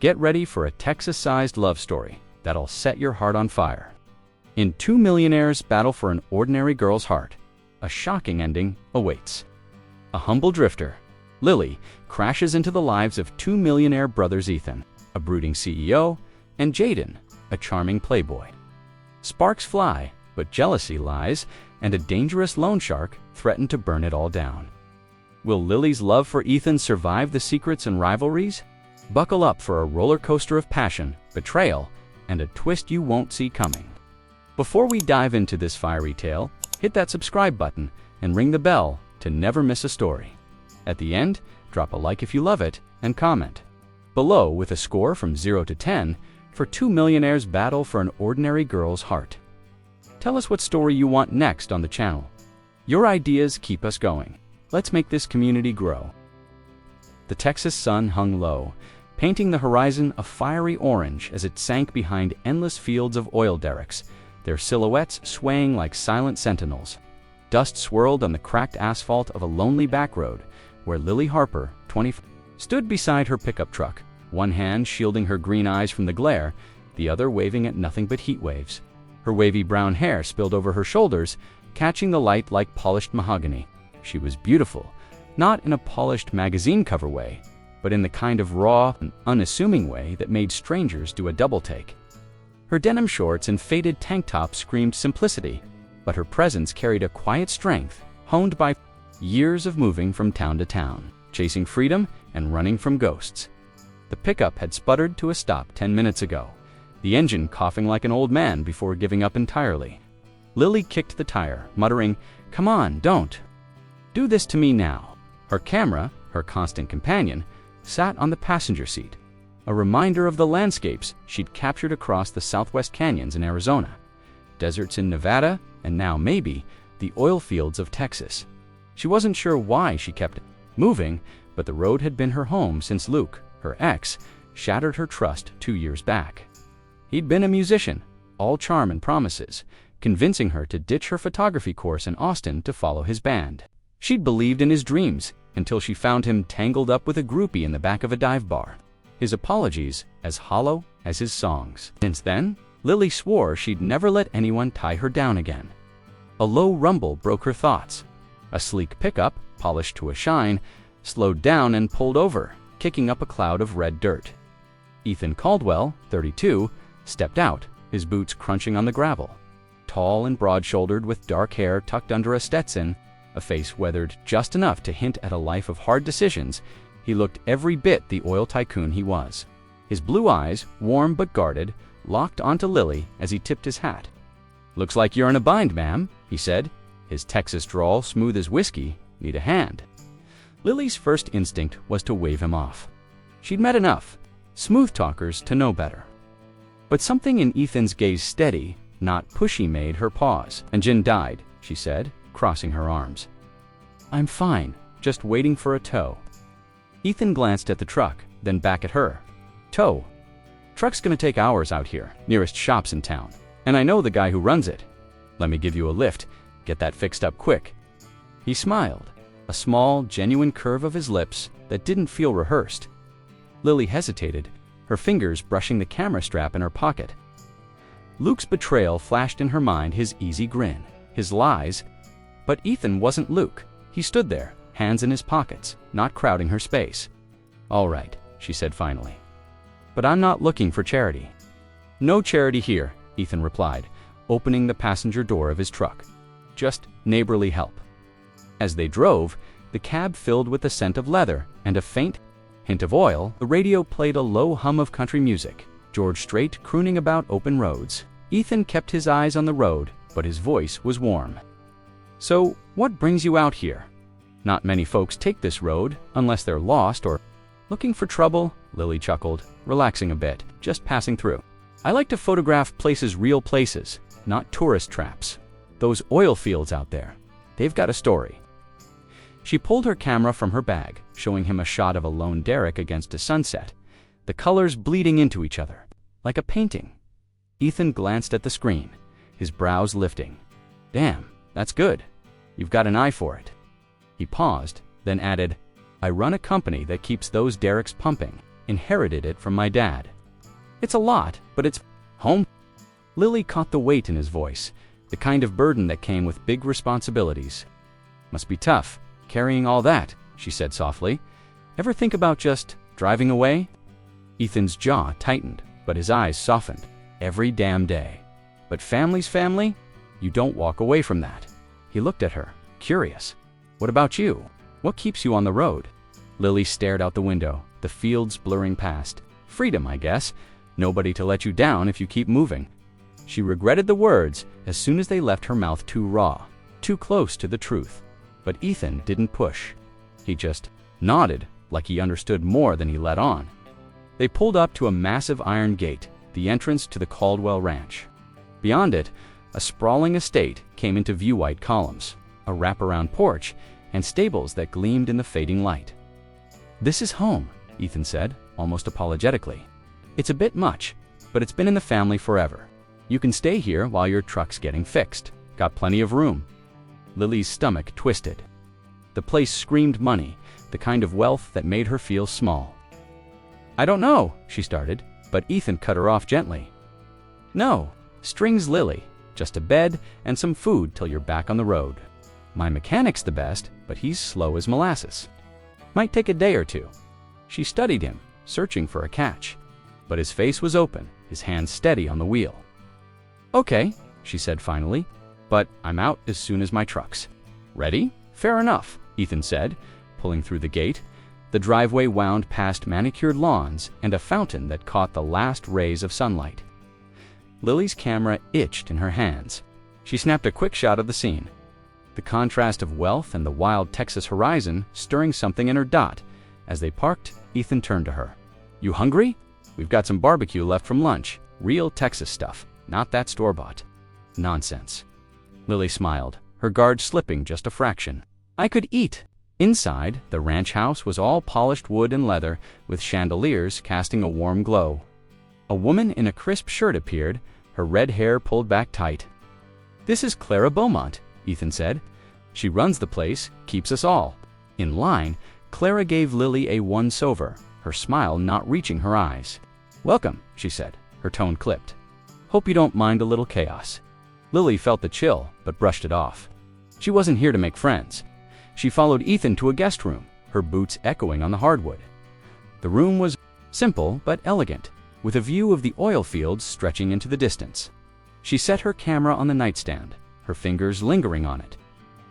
Get ready for a Texas-sized love story that'll set your heart on fire. In Two Millionaires Battle for an Ordinary Girl's Heart, a shocking ending awaits. A humble drifter, Lily, crashes into the lives of two millionaire brothers, Ethan, a brooding CEO, and Jayden, a charming playboy. Sparks fly, but jealousy lies, and a dangerous loan shark threaten to burn it all down. Will Lily's love for Ethan survive the secrets and rivalries? Buckle up for a roller coaster of passion, betrayal, and a twist you won't see coming. Before we dive into this fiery tale, hit that subscribe button and ring the bell to never miss a story. At the end, drop a like if you love it and comment below with a score from 0 to 10 for Two Millionaires Battle for an Ordinary Girl's Heart. Tell us what story you want next on the channel. Your ideas keep us going. Let's make this community grow. The Texas sun hung low, painting the horizon a fiery orange as it sank behind endless fields of oil derricks, their silhouettes swaying like silent sentinels. Dust swirled on the cracked asphalt of a lonely back road where Lily Harper, 25, stood beside her pickup truck, one hand shielding her green eyes from the glare, the other waving at nothing but heat waves. Her wavy brown hair spilled over her shoulders, catching the light like polished mahogany. She was beautiful, not in a polished magazine cover way, but in the kind of raw and unassuming way that made strangers do a double take. Her denim shorts and faded tank top screamed simplicity, but her presence carried a quiet strength, honed by years of moving from town to town, chasing freedom and running from ghosts. The pickup had sputtered to a stop 10 minutes ago, the engine coughing like an old man before giving up entirely. Lily kicked the tire, muttering, "Come on, don't do this to me now." Her camera, her constant companion, sat on the passenger seat, a reminder of the landscapes she'd captured across the Southwest Canyons in Arizona, deserts in Nevada, and now maybe the oil fields of Texas. She wasn't sure why she kept moving, but the road had been her home since Luke, her ex, shattered her trust 2 years back. He'd been a musician, all charm and promises, convincing her to ditch her photography course in Austin to follow his band. She'd believed in his dreams until she found him tangled up with a groupie in the back of a dive bar, his apologies as hollow as his songs. Since then, Lily swore she'd never let anyone tie her down again. A low rumble broke her thoughts. A sleek pickup, polished to a shine, slowed down and pulled over, kicking up a cloud of red dirt. Ethan Caldwell, 32, stepped out, his boots crunching on the gravel. Tall and broad-shouldered with dark hair tucked under a Stetson, a face weathered just enough to hint at a life of hard decisions, he looked every bit the oil tycoon he was. His blue eyes, warm but guarded, locked onto Lily as he tipped his hat. "Looks like you're in a bind, ma'am," he said, his Texas drawl smooth as whiskey. "Need a hand?" Lily's first instinct was to wave him off. She'd met enough smooth talkers to know better. But something in Ethan's gaze steady, not pushy, made her pause. "Engine died," she said, crossing her arms. "I'm fine, just waiting for a tow." Ethan glanced at the truck, then back at her. "Tow? Truck's gonna take hours out here, nearest shop's in town, and I know the guy who runs it. Let me give you a lift, get that fixed up quick." He smiled, a small, genuine curve of his lips that didn't feel rehearsed. Lily hesitated, her fingers brushing the camera strap in her pocket. Luke's betrayal flashed in her mind, his easy grin, his lies. But Ethan wasn't Luke. He stood there, hands in his pockets, not crowding her space. "All right," she said finally. "But I'm not looking for charity." "No charity here," Ethan replied, opening the passenger door of his truck. "Just neighborly help." As they drove, the cab filled with the scent of leather and a faint hint of oil. The radio played a low hum of country music, George Strait crooning about open roads. Ethan kept his eyes on the road, but his voice was warm. "So, what brings you out here?" "Not many folks take this road, unless they're lost or looking for trouble," Lily chuckled, relaxing a bit, "just passing through. I like to photograph places, real places, not tourist traps. Those oil fields out there, they've got a story." She pulled her camera from her bag, showing him a shot of a lone derrick against a sunset, the colors bleeding into each other, like a painting. Ethan glanced at the screen, his brows lifting. "Damn, that's good. You've got an eye for it." He paused, then added, "I run a company that keeps those derricks pumping." Inherited it from my dad. It's a lot, but it's home. Lily caught the weight in his voice, the kind of burden that came with big responsibilities. Must be tough, carrying all that, she said softly. Ever think about just driving away? Ethan's jaw tightened, but his eyes softened. Every damn day. But family's family? You don't walk away from that. He looked at her, curious. What about you? What keeps you on the road? Lily stared out the window, the fields blurring past. Freedom, I guess. Nobody to let you down if you keep moving. She regretted the words as soon as they left her mouth too raw, too close to the truth. But Ethan didn't push. He just nodded, like he understood more than he let on. They pulled up to a massive iron gate, the entrance to the Caldwell Ranch. Beyond it, a sprawling estate came into view. White columns, a wraparound porch, and stables that gleamed in the fading light. This is home, Ethan said, almost apologetically. It's a bit much, but it's been in the family forever. You can stay here while your truck's getting fixed. Got plenty of room. Lily's stomach twisted. The place screamed money, the kind of wealth that made her feel small. I don't know, she started, but Ethan cut her off gently. No, strings, Lily. Just a bed and some food till you're back on the road. My mechanic's the best, but he's slow as molasses. Might take a day or two. She studied him, searching for a catch. But his face was open, his hands steady on the wheel. Okay, she said finally, but I'm out as soon as my truck's ready. Fair enough, Ethan said, pulling through the gate. The driveway wound past manicured lawns and a fountain that caught the last rays of sunlight. Lily's camera itched in her hands. She snapped a quick shot of the scene. The contrast of wealth and the wild Texas horizon stirring something in her dot. As they parked, Ethan turned to her. You hungry? We've got some barbecue left from lunch. Real Texas stuff, not that store-bought. Nonsense. Lily smiled, her guard slipping just a fraction. I could eat. Inside, the ranch house was all polished wood and leather, with chandeliers casting a warm glow. A woman in a crisp shirt appeared, her red hair pulled back tight. This is Clara Beaumont, Ethan said. She runs the place, keeps us all. In line, Clara gave Lily a once-over, her smile not reaching her eyes. Welcome, she said, her tone clipped. Hope you don't mind a little chaos. Lily felt the chill, but brushed it off. She wasn't here to make friends. She followed Ethan to a guest room, her boots echoing on the hardwood. The room was simple but elegant, with a view of the oil fields stretching into the distance. She set her camera on the nightstand, her fingers lingering on it.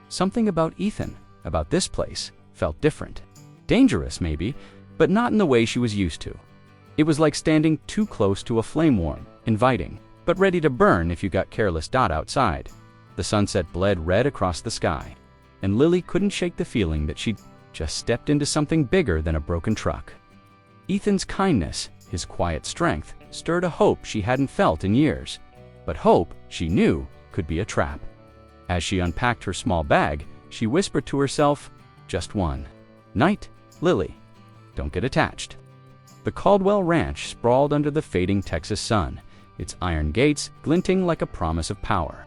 Something about Ethan, about this place, felt different. Dangerous, maybe, but not in the way she was used to. It was like standing too close to a flame warm, inviting, but ready to burn if you got careless. Outside, the sunset bled red across the sky, and Lily couldn't shake the feeling that she'd just stepped into something bigger than a broken truck. Ethan's kindness, his quiet strength, stirred a hope she hadn't felt in years, but hope, she knew, could be a trap. As she unpacked her small bag, she whispered to herself, just one night, Lily. Don't get attached. The Caldwell Ranch sprawled under the fading Texas sun, its iron gates glinting like a promise of power.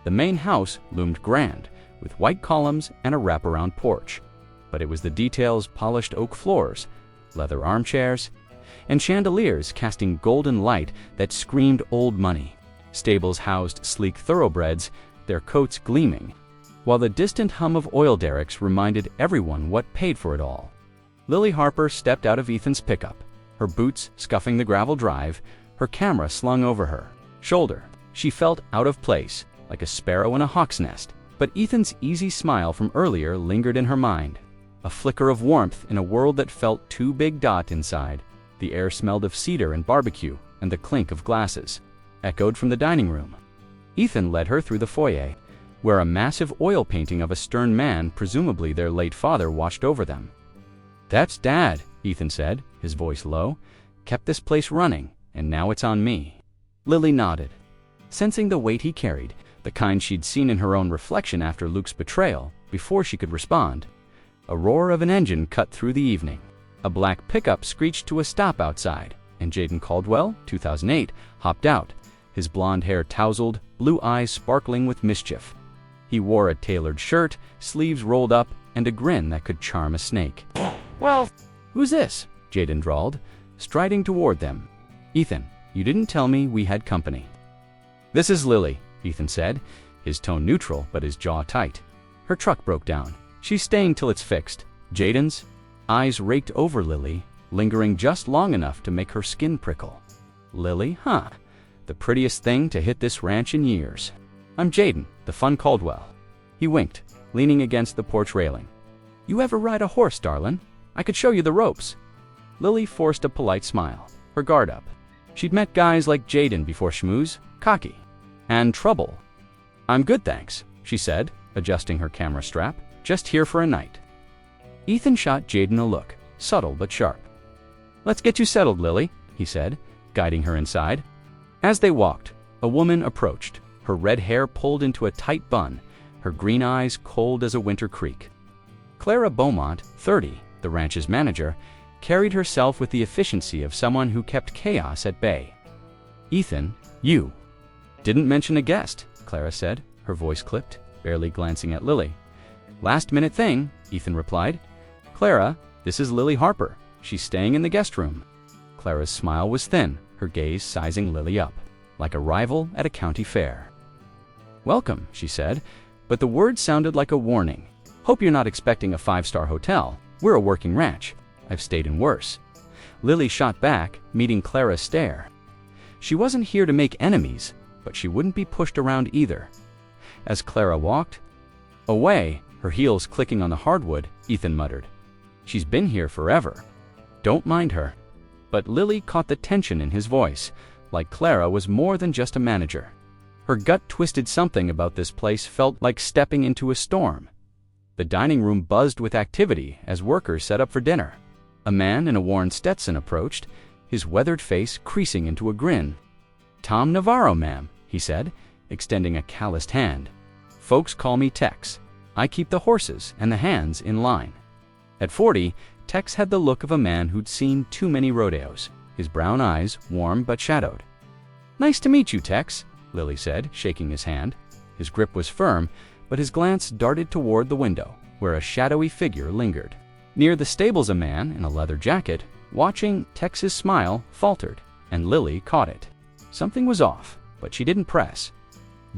The main house loomed grand, with white columns and a wraparound porch, but it was the details: polished oak floors, leather armchairs, and chandeliers casting golden light that screamed old money. Stables housed sleek thoroughbreds, their coats gleaming, while the distant hum of oil derricks reminded everyone what paid for it all. Lily Harper stepped out of Ethan's pickup, her boots scuffing the gravel drive, her camera slung over her shoulder. She felt out of place, like a sparrow in a hawk's nest, but Ethan's easy smile from earlier lingered in her mind, a flicker of warmth in a world that felt too big. Inside, the air smelled of cedar and barbecue, and the clink of glasses echoed from the dining room. Ethan led her through the foyer, where a massive oil painting of a stern man, presumably their late father, watched over them. That's Dad, Ethan said, his voice low. Kept this place running, and now it's on me. Lily nodded, sensing the weight he carried, the kind she'd seen in her own reflection after Luke's betrayal. Before she could respond, a roar of an engine cut through the evening. A black pickup screeched to a stop outside, and Jayden Caldwell, 2008, hopped out, his blonde hair tousled, blue eyes sparkling with mischief. He wore a tailored shirt, sleeves rolled up, and a grin that could charm a snake. Well, who's this? Jayden drawled, striding toward them. "Ethan, you didn't tell me we had company." "This is Lily," Ethan said, his tone neutral but his jaw tight. Her truck broke down. "She's staying till it's fixed." Jayden's eyes raked over Lily, lingering just long enough to make her skin prickle. "Lily, huh? The prettiest thing to hit this ranch in years. I'm Jayden, the fun Caldwell." He winked, leaning against the porch railing. "You ever ride a horse, darlin'? I could show you the ropes." Lily forced a polite smile, her guard up. She'd met guys like Jayden before schmooze, cocky, and trouble. "I'm good, thanks," she said, adjusting her camera strap. "Just here for a night." Ethan shot Jayden a look, subtle but sharp. "Let's get you settled, Lily," he said, guiding her inside. As they walked, a woman approached, her red hair pulled into a tight bun, her green eyes cold as a winter creek. Clara Beaumont, 30, the ranch's manager, carried herself with the efficiency of someone who kept chaos at bay. "Ethan, you didn't mention a guest," Clara said, her voice clipped, barely glancing at Lily. "Last-minute thing," Ethan replied. "Clara, this is Lily Harper. She's staying in the guest room." Clara's smile was thin, her gaze sizing Lily up, like a rival at a county fair. "Welcome," she said, but the word sounded like a warning. "Hope you're not expecting a 5-star hotel. We're a working ranch. I've stayed in worse." Lily shot back, meeting Clara's stare. She wasn't here to make enemies, but she wouldn't be pushed around either. As Clara walked away, her heels clicking on the hardwood, Ethan muttered, "She's been here forever. Don't mind her." But Lily caught the tension in his voice, like Clara was more than just a manager. Her gut twisted. Something about this place felt like stepping into a storm. The dining room buzzed with activity as workers set up for dinner. A man in a worn Stetson approached, his weathered face creasing into a grin. "Tom Navarro, ma'am," he said, extending a calloused hand. "Folks call me Tex. I keep the horses and the hands in line." At 40, Tex had the look of a man who'd seen too many rodeos, his brown eyes warm but shadowed. "Nice to meet you, Tex," Lily said, shaking his hand. His grip was firm, but his glance darted toward the window, where a shadowy figure lingered. Near the stables, a man in a leather jacket, watching Tex's smile, faltered, and Lily caught it. Something was off, but she didn't press.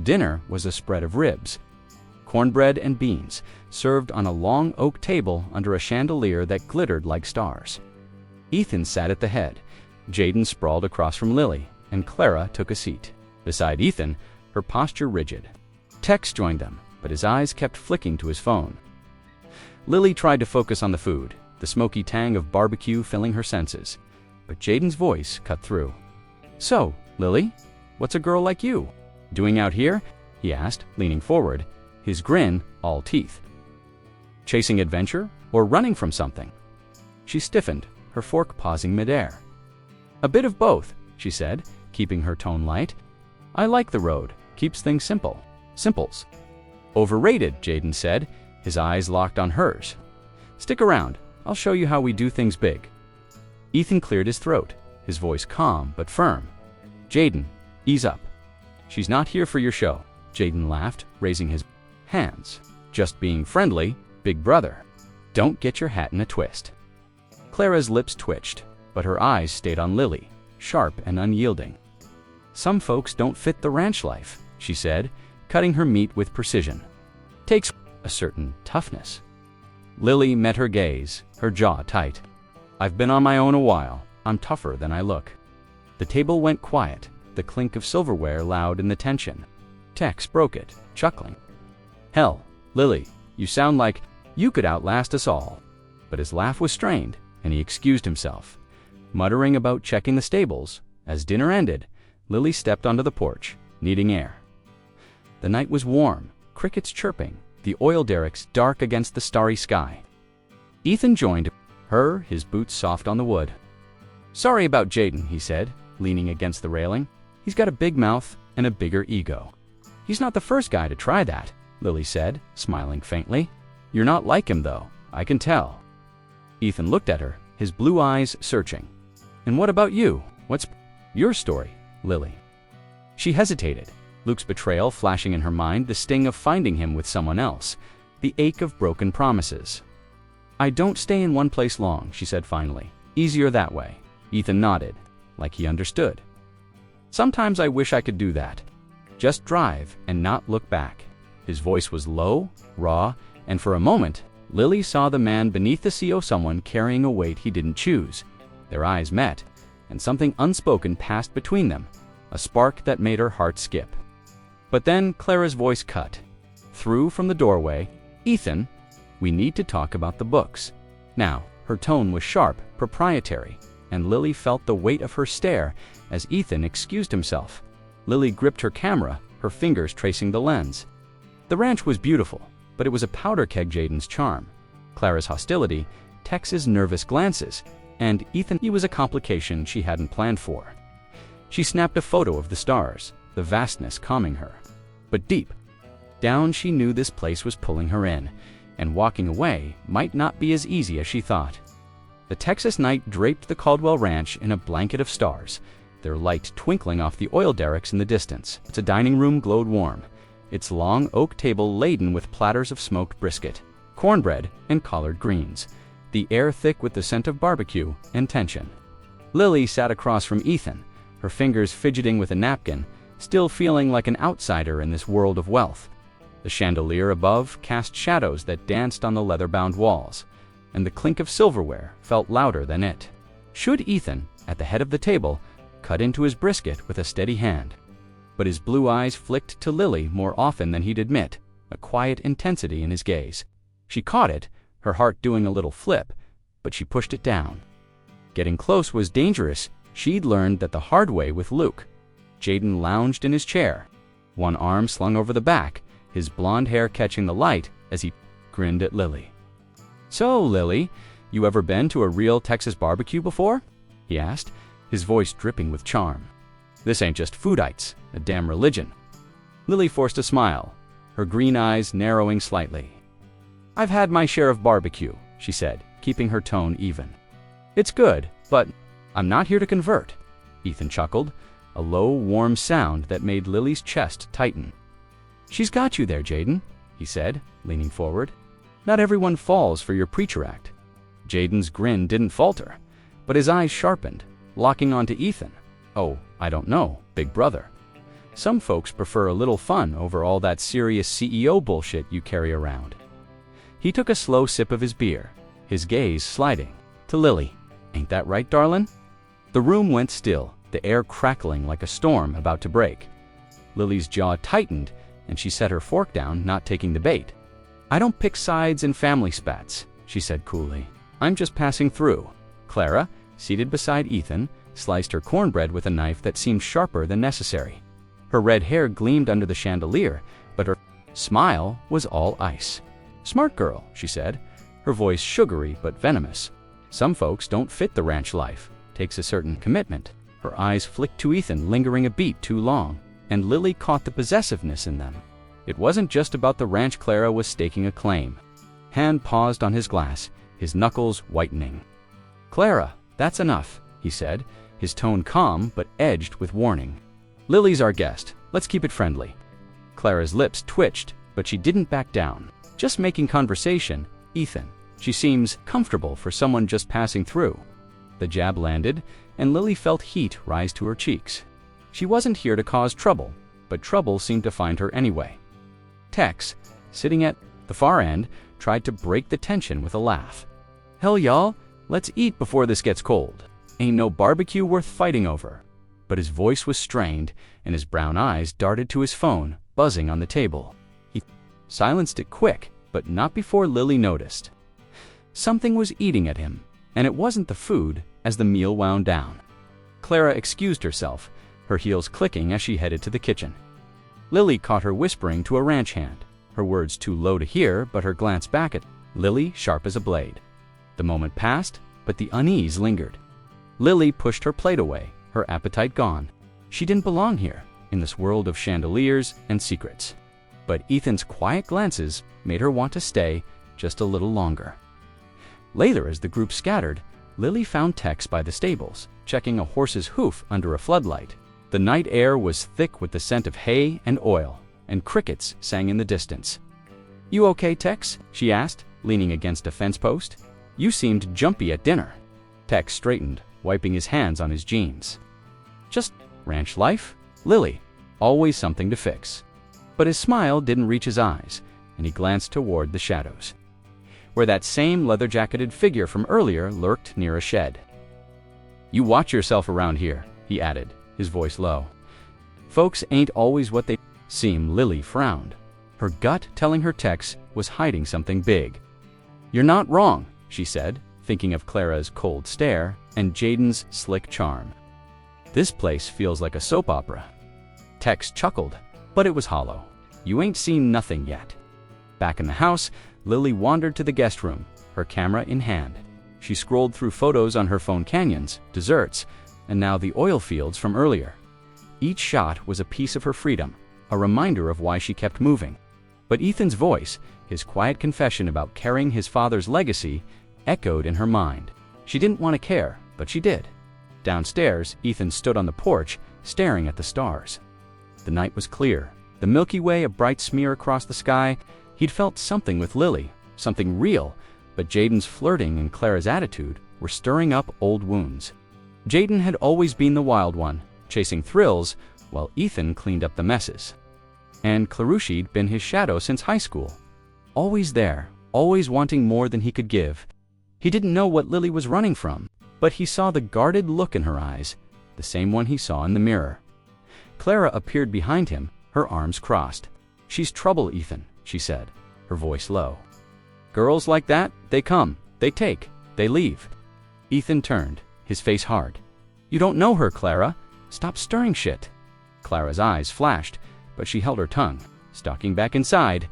Dinner was a spread of ribs, cornbread and beans, served on a long oak table under a chandelier that glittered like stars. Ethan sat at the head, Jayden sprawled across from Lily, and Clara took a seat. Beside Ethan, her posture rigid. Tex joined them, but his eyes kept flicking to his phone. Lily tried to focus on the food, the smoky tang of barbecue filling her senses, but Jayden's voice cut through. "So, Lily, what's a girl like you doing out here?" he asked, leaning forward, his grin all teeth. "Chasing adventure or running from something?" She stiffened, her fork pausing midair. "A bit of both," she said, keeping her tone light. "I like the road, keeps things simple." "Simples." "Overrated," Jayden said, his eyes locked on hers. "Stick around, I'll show you how we do things big." Ethan cleared his throat, his voice calm but firm. "Jayden, ease up. She's not here for your show." Jayden laughed, raising his hands. "Just being friendly, big brother. Don't get your hat in a twist." Clara's lips twitched, but her eyes stayed on Lily, sharp and unyielding. "Some folks don't fit the ranch life," she said, cutting her meat with precision. "Takes a certain toughness." Lily met her gaze, her jaw tight. "I've been on my own a while. I'm tougher than I look." The table went quiet, the clink of silverware loud in the tension. Tex broke it, chuckling. "Hell, Lily, you sound like you could outlast us all." But his laugh was strained, and he excused himself. Muttering about checking the stables, as dinner ended, Lily stepped onto the porch, needing air. The night was warm, crickets chirping, the oil derricks dark against the starry sky. Ethan joined her, his boots soft on the wood. "Sorry about Jayden," he said, leaning against the railing. "He's got a big mouth and a bigger ego." "He's not the first guy to try that," Lily said, smiling faintly. "You're not like him, though, I can tell." Ethan looked at her, his blue eyes searching. "And what about you? What's your story, Lily?" She hesitated, Luke's betrayal flashing in her mind, the sting of finding him with someone else, the ache of broken promises. "I don't stay in one place long," she said finally. "Easier that way." Ethan nodded, like he understood. Sometimes I wish I could do that. Just drive and not look back. His voice was low, raw, and for a moment, Lily saw the man beneath the sea, someone carrying a weight he didn't choose. Their eyes met, and something unspoken passed between them, a spark that made her heart skip. But then Clara's voice cut through from the doorway. Ethan, we need to talk about the books. Now, her tone was sharp, proprietary, and Lily felt the weight of her stare as Ethan excused himself. Lily gripped her camera, her fingers tracing the lens. The ranch was beautiful, but it was a powder keg. Jayden's charm, Clara's hostility, Tex's nervous glances, and Ethan, he was a complication she hadn't planned for. She snapped a photo of the stars, the vastness calming her. But deep down she knew this place was pulling her in, and walking away might not be as easy as she thought. The Texas night draped the Caldwell Ranch in a blanket of stars, their light twinkling off the oil derricks in the distance. Its dining room glowed warm, its long oak table laden with platters of smoked brisket, cornbread, and collard greens, the air thick with the scent of barbecue and tension. Lily sat across from Ethan, her fingers fidgeting with a napkin, still feeling like an outsider in this world of wealth. The chandelier above cast shadows that danced on the leather-bound walls, and the clink of silverware felt louder than it. Should Ethan, at the head of the table, cut into his brisket with a steady hand? But his blue eyes flicked to Lily more often than he'd admit, a quiet intensity in his gaze. She caught it, her heart doing a little flip, but she pushed it down. Getting close was dangerous. She'd learned that the hard way with Luke. Jayden lounged in his chair, one arm slung over the back, his blonde hair catching the light as he grinned at Lily. "So, Lily, you ever been to a real Texas barbecue before?" he asked, his voice dripping with charm. "This ain't just foodites, a damn religion." Lily forced a smile, her green eyes narrowing slightly. "I've had my share of barbecue," she said, keeping her tone even. "It's good, but I'm not here to convert." Ethan chuckled, a low, warm sound that made Lily's chest tighten. "She's got you there, Jayden," he said, leaning forward. "Not everyone falls for your preacher act." Jayden's grin didn't falter, but his eyes sharpened, locking onto Ethan. "Oh, I don't know, big brother. Some folks prefer a little fun over all that serious CEO bullshit you carry around." He took a slow sip of his beer, his gaze sliding to Lily. "Ain't that right, darlin'?" The room went still, the air crackling like a storm about to break. Lily's jaw tightened, and she set her fork down, not taking the bait. "I don't pick sides in family spats," she said coolly. "I'm just passing through." Clara, seated beside Ethan, sliced her cornbread with a knife that seemed sharper than necessary. Her red hair gleamed under the chandelier, but her smile was all ice. "Smart girl," she said, her voice sugary but venomous. "Some folks don't fit the ranch life. Takes a certain commitment." Her eyes flicked to Ethan, lingering a beat too long, and Lily caught the possessiveness in them. It wasn't just about the ranch. Clara was staking a claim. Hand paused on his glass, his knuckles whitening. "Clara, that's enough," he said, his tone calm but edged with warning. "Lily's our guest. Let's keep it friendly." Clara's lips twitched, but she didn't back down. "Just making conversation, Ethan. She seems comfortable for someone just passing through." The jab landed, and Lily felt heat rise to her cheeks. She wasn't here to cause trouble, but trouble seemed to find her anyway. Tex, sitting at the far end, tried to break the tension with a laugh. "Hell, y'all, let's eat before this gets cold. Ain't no barbecue worth fighting over." But his voice was strained, and his brown eyes darted to his phone, buzzing on the table. He silenced it quick, but not before Lily noticed. Something was eating at him, and it wasn't the food as the meal wound down. Clara excused herself, her heels clicking as she headed to the kitchen. Lily caught her whispering to a ranch hand, her words too low to hear, but her glance back at Lily sharp as a blade. The moment passed, but the unease lingered. Lily pushed her plate away, her appetite gone. She didn't belong here, in this world of chandeliers and secrets. But Ethan's quiet glances made her want to stay just a little longer. Later, as the group scattered, Lily found Tex by the stables, checking a horse's hoof under a floodlight. The night air was thick with the scent of hay and oil, and crickets sang in the distance. "You okay, Tex?" she asked, leaning against a fence post. "You seemed jumpy at dinner." Tex straightened, wiping his hands on his jeans. Just ranch life? Lily. Always something to fix. But his smile didn't reach his eyes, and he glanced toward the shadows, where that same leather-jacketed figure from earlier lurked near a shed. "You watch yourself around here," he added, his voice low. "Folks ain't always what they seem." Lily frowned. Her gut telling her Tex was hiding something big. "You're not wrong," she said, thinking of Clara's cold stare and Jayden's slick charm. "This place feels like a soap opera." Tex chuckled, but it was hollow. "You ain't seen nothing yet." Back in the house, Lily wandered to the guest room, her camera in hand. She scrolled through photos on her phone, canyons, deserts, and now the oil fields from earlier. Each shot was a piece of her freedom, a reminder of why she kept moving. But Ethan's voice, his quiet confession about carrying his father's legacy, echoed in her mind. She didn't want to care, but she did. Downstairs, Ethan stood on the porch, staring at the stars. The night was clear, the Milky Way a bright smear across the sky. He'd felt something with Lily, something real, but Jayden's flirting and Clara's attitude were stirring up old wounds. Jayden had always been the wild one, chasing thrills, while Ethan cleaned up the messes. And Clarushi'd been his shadow since high school. Always there, always wanting more than he could give. He didn't know what Lily was running from, but he saw the guarded look in her eyes, the same one he saw in the mirror. Clara appeared behind him, her arms crossed. "She's trouble, Ethan," she said, her voice low. "Girls like that, they come, they take, they leave." Ethan turned, his face hard. "You don't know her, Clara. Stop stirring shit." Clara's eyes flashed, but she held her tongue. Stalking back inside,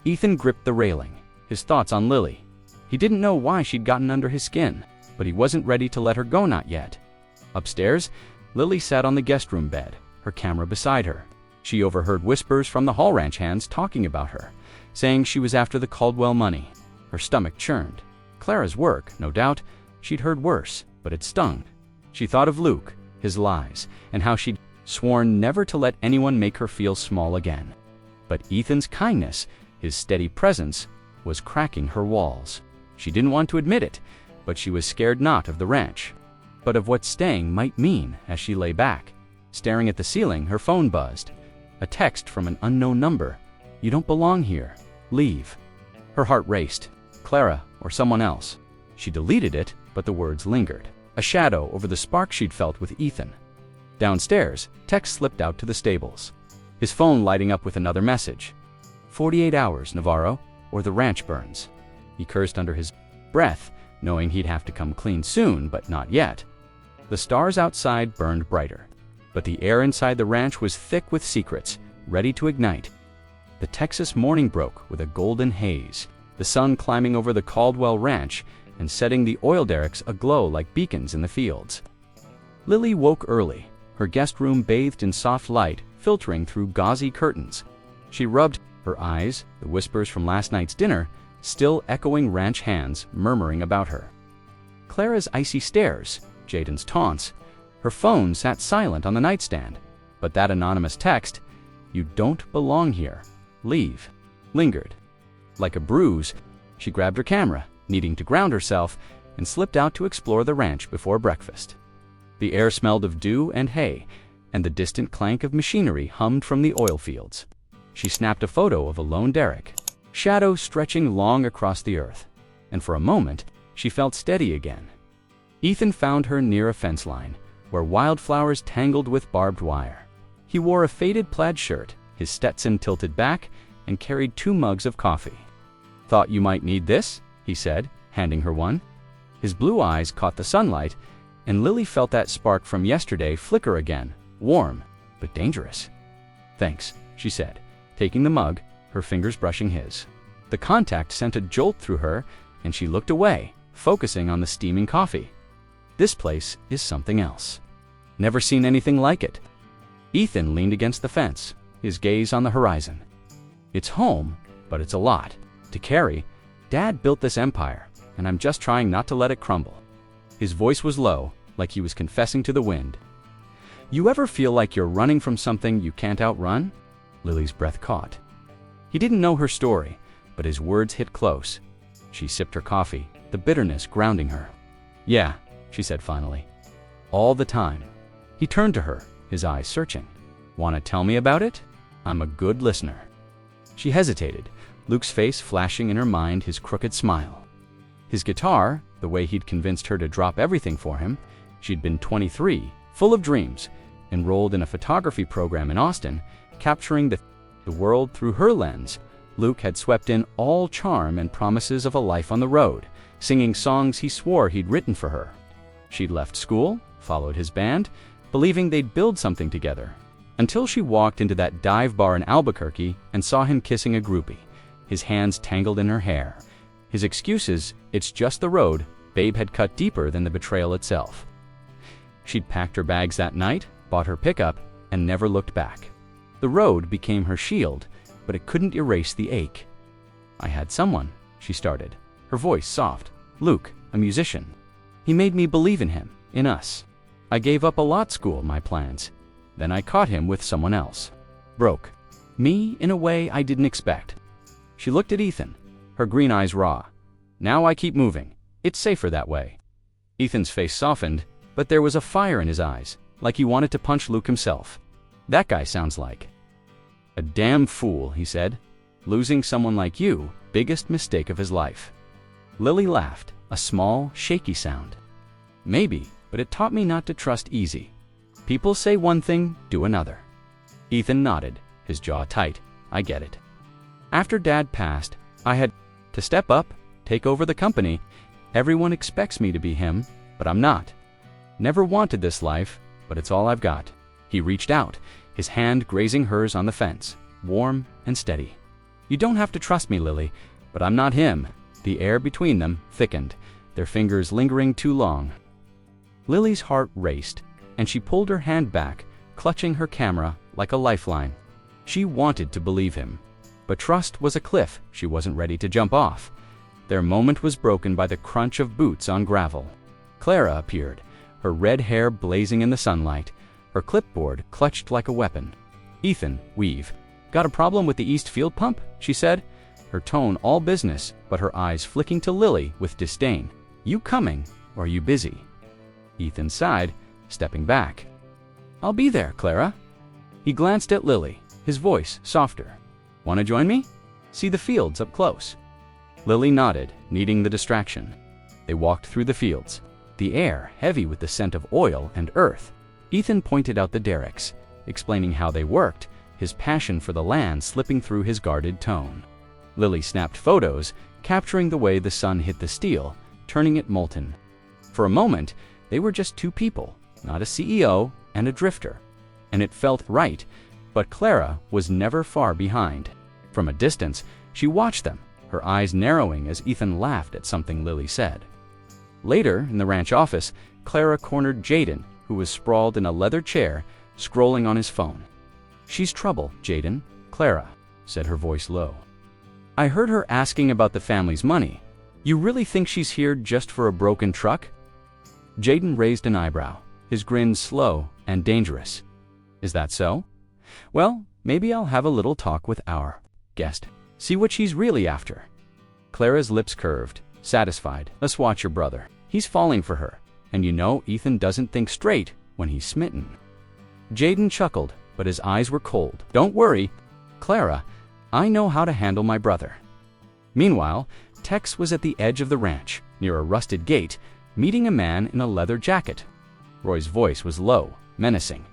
Ethan gripped the railing, his thoughts on Lily. He didn't know why she'd gotten under his skin, but he wasn't ready to let her go, not yet. Upstairs, Lily sat on the guest room bed, her camera beside her. She overheard whispers from the Hall Ranch hands talking about her, saying she was after the Caldwell money. Her stomach churned. Clara's work, no doubt. She'd heard worse, but it stung. She thought of Luke, his lies, and how she'd sworn never to let anyone make her feel small again. But Ethan's kindness, his steady presence, was cracking her walls. She didn't want to admit it, but she was scared not of the ranch, but of what staying might mean. As she lay back, staring at the ceiling, her phone buzzed. A text from an unknown number. "You don't belong here. Leave." Her heart raced. Clara or someone else. She deleted it, but the words lingered, a shadow over the spark she'd felt with Ethan. Downstairs, Tex slipped out to the stables, his phone lighting up with another message. 48 hours, Navarro, or the ranch burns." He cursed under his breath, knowing he'd have to come clean soon, but not yet. The stars outside burned brighter, but the air inside the ranch was thick with secrets, ready to ignite. The Texas morning broke with a golden haze, the sun climbing over the Caldwell Ranch and setting the oil derricks aglow like beacons in the fields. Lily woke early, her guest room bathed in soft light filtering through gauzy curtains. She rubbed her eyes, the whispers from last night's dinner still echoing, ranch hands murmuring about her. Clara's icy stares, Jayden's taunts. Her phone sat silent on the nightstand, but that anonymous text, "You don't belong here. Leave," lingered. Like a bruise, she grabbed her camera, needing to ground herself, and slipped out to explore the ranch before breakfast. The air smelled of dew and hay, and the distant clank of machinery hummed from the oil fields. She snapped a photo of a lone derrick, shadow stretching long across the earth, and for a moment, she felt steady again. Ethan found her near a fence line, where wildflowers tangled with barbed wire. He wore a faded plaid shirt, his Stetson tilted back, and carried 2 mugs of coffee. "Thought you might need this," he said, handing her one. His blue eyes caught the sunlight, and Lily felt that spark from yesterday flicker again, warm, but dangerous. "Thanks," she said, taking the mug, her fingers brushing his. The contact sent a jolt through her, and she looked away, focusing on the steaming coffee. This place is something else. Never seen anything like it. Ethan leaned against the fence, his gaze on the horizon. "It's home, but it's a lot to carry. Dad built this empire, and I'm just trying not to let it crumble." His voice was low, like he was confessing to the wind. "You ever feel like you're running from something you can't outrun?" Lily's breath caught. He didn't know her story, but his words hit close. She sipped her coffee, the bitterness grounding her. "Yeah," she said finally. all the time. He turned to her, his eyes searching. "Want to tell me about it? I'm a good listener." She hesitated, Luke's face flashing in her mind his crooked smile. His guitar, the way he'd convinced her to drop everything for him. She'd been 23, full of dreams, enrolled in a photography program in Austin, capturing the world through her lens. Luke had swept in all charm and promises of a life on the road, singing songs he swore he'd written for her. She'd left school, followed his band, believing they'd build something together, until she walked into that dive bar in Albuquerque and saw him kissing a groupie, his hands tangled in her hair. His excuses, "It's just the road," Babe had cut deeper than the betrayal itself. She'd packed her bags that night, bought her pickup, and never looked back. The road became her shield, but it couldn't erase the ache. "I had someone," she started, her voice soft. "Luke, a musician. He made me believe in him, in us. I gave up a lot school, my plans. Then I caught him with someone else. Broke me in a way I didn't expect." She looked at Ethan, her green eyes raw. "Now I keep moving. It's safer that way." Ethan's face softened, but there was a fire in his eyes, like he wanted to punch Luke himself. "That guy sounds like a damn fool," he said. "Losing someone like you, biggest mistake of his life." Lily laughed, a small, shaky sound. "Maybe, but it taught me not to trust easy. People say one thing, do another." Ethan nodded, his jaw tight. "I get it. After Dad passed, I had to step up, take over the company. Everyone expects me to be him, but I'm not. Never wanted this life, but it's all I've got." He reached out, his hand grazing hers on the fence, warm and steady. "You don't have to trust me, Lily, but I'm not him." The air between them thickened, their fingers lingering too long. Lily's heart raced, and she pulled her hand back, clutching her camera like a lifeline. She wanted to believe him, but trust was a cliff she wasn't ready to jump off. Their moment was broken by the crunch of boots on gravel. Clara appeared, her red hair blazing in the sunlight, her clipboard clutched like a weapon. "Ethan, we've got a problem with the East Field pump," she said, her tone all business, but her eyes flicking to Lily with disdain. "You coming, or are you busy?" Ethan sighed, stepping back. "I'll be there, Clara." He glanced at Lily, his voice softer. "Want to join me? See the fields up close." Lily nodded, needing the distraction. They walked through the fields, the air heavy with the scent of oil and earth. Ethan pointed out the derricks, explaining how they worked, his passion for the land slipping through his guarded tone. Lily snapped photos, capturing the way the sun hit the steel, turning it molten. For a moment, they were just two people, not a CEO and a drifter. And it felt right, but Clara was never far behind. From a distance, she watched them, her eyes narrowing as Ethan laughed at something Lily said. Later, in the ranch office, Clara cornered Jayden, who was sprawled in a leather chair, scrolling on his phone. "She's trouble, Jayden," Clara said, her voice low. "I heard her asking about the family's money. You really think she's here just for a broken truck?" Jayden raised an eyebrow, his grin slow and dangerous. "Is that so? Well, maybe I'll have a little talk with our guest. See what she's really after." Clara's lips curved, satisfied. "Let's watch your brother. He's falling for her, and you know Ethan doesn't think straight when he's smitten." Jayden chuckled, but his eyes were cold. "Don't worry, Clara. I know how to handle my brother." Meanwhile, Tex was at the edge of the ranch, near a rusted gate, meeting a man in a leather jacket. Roy's voice was low, menacing.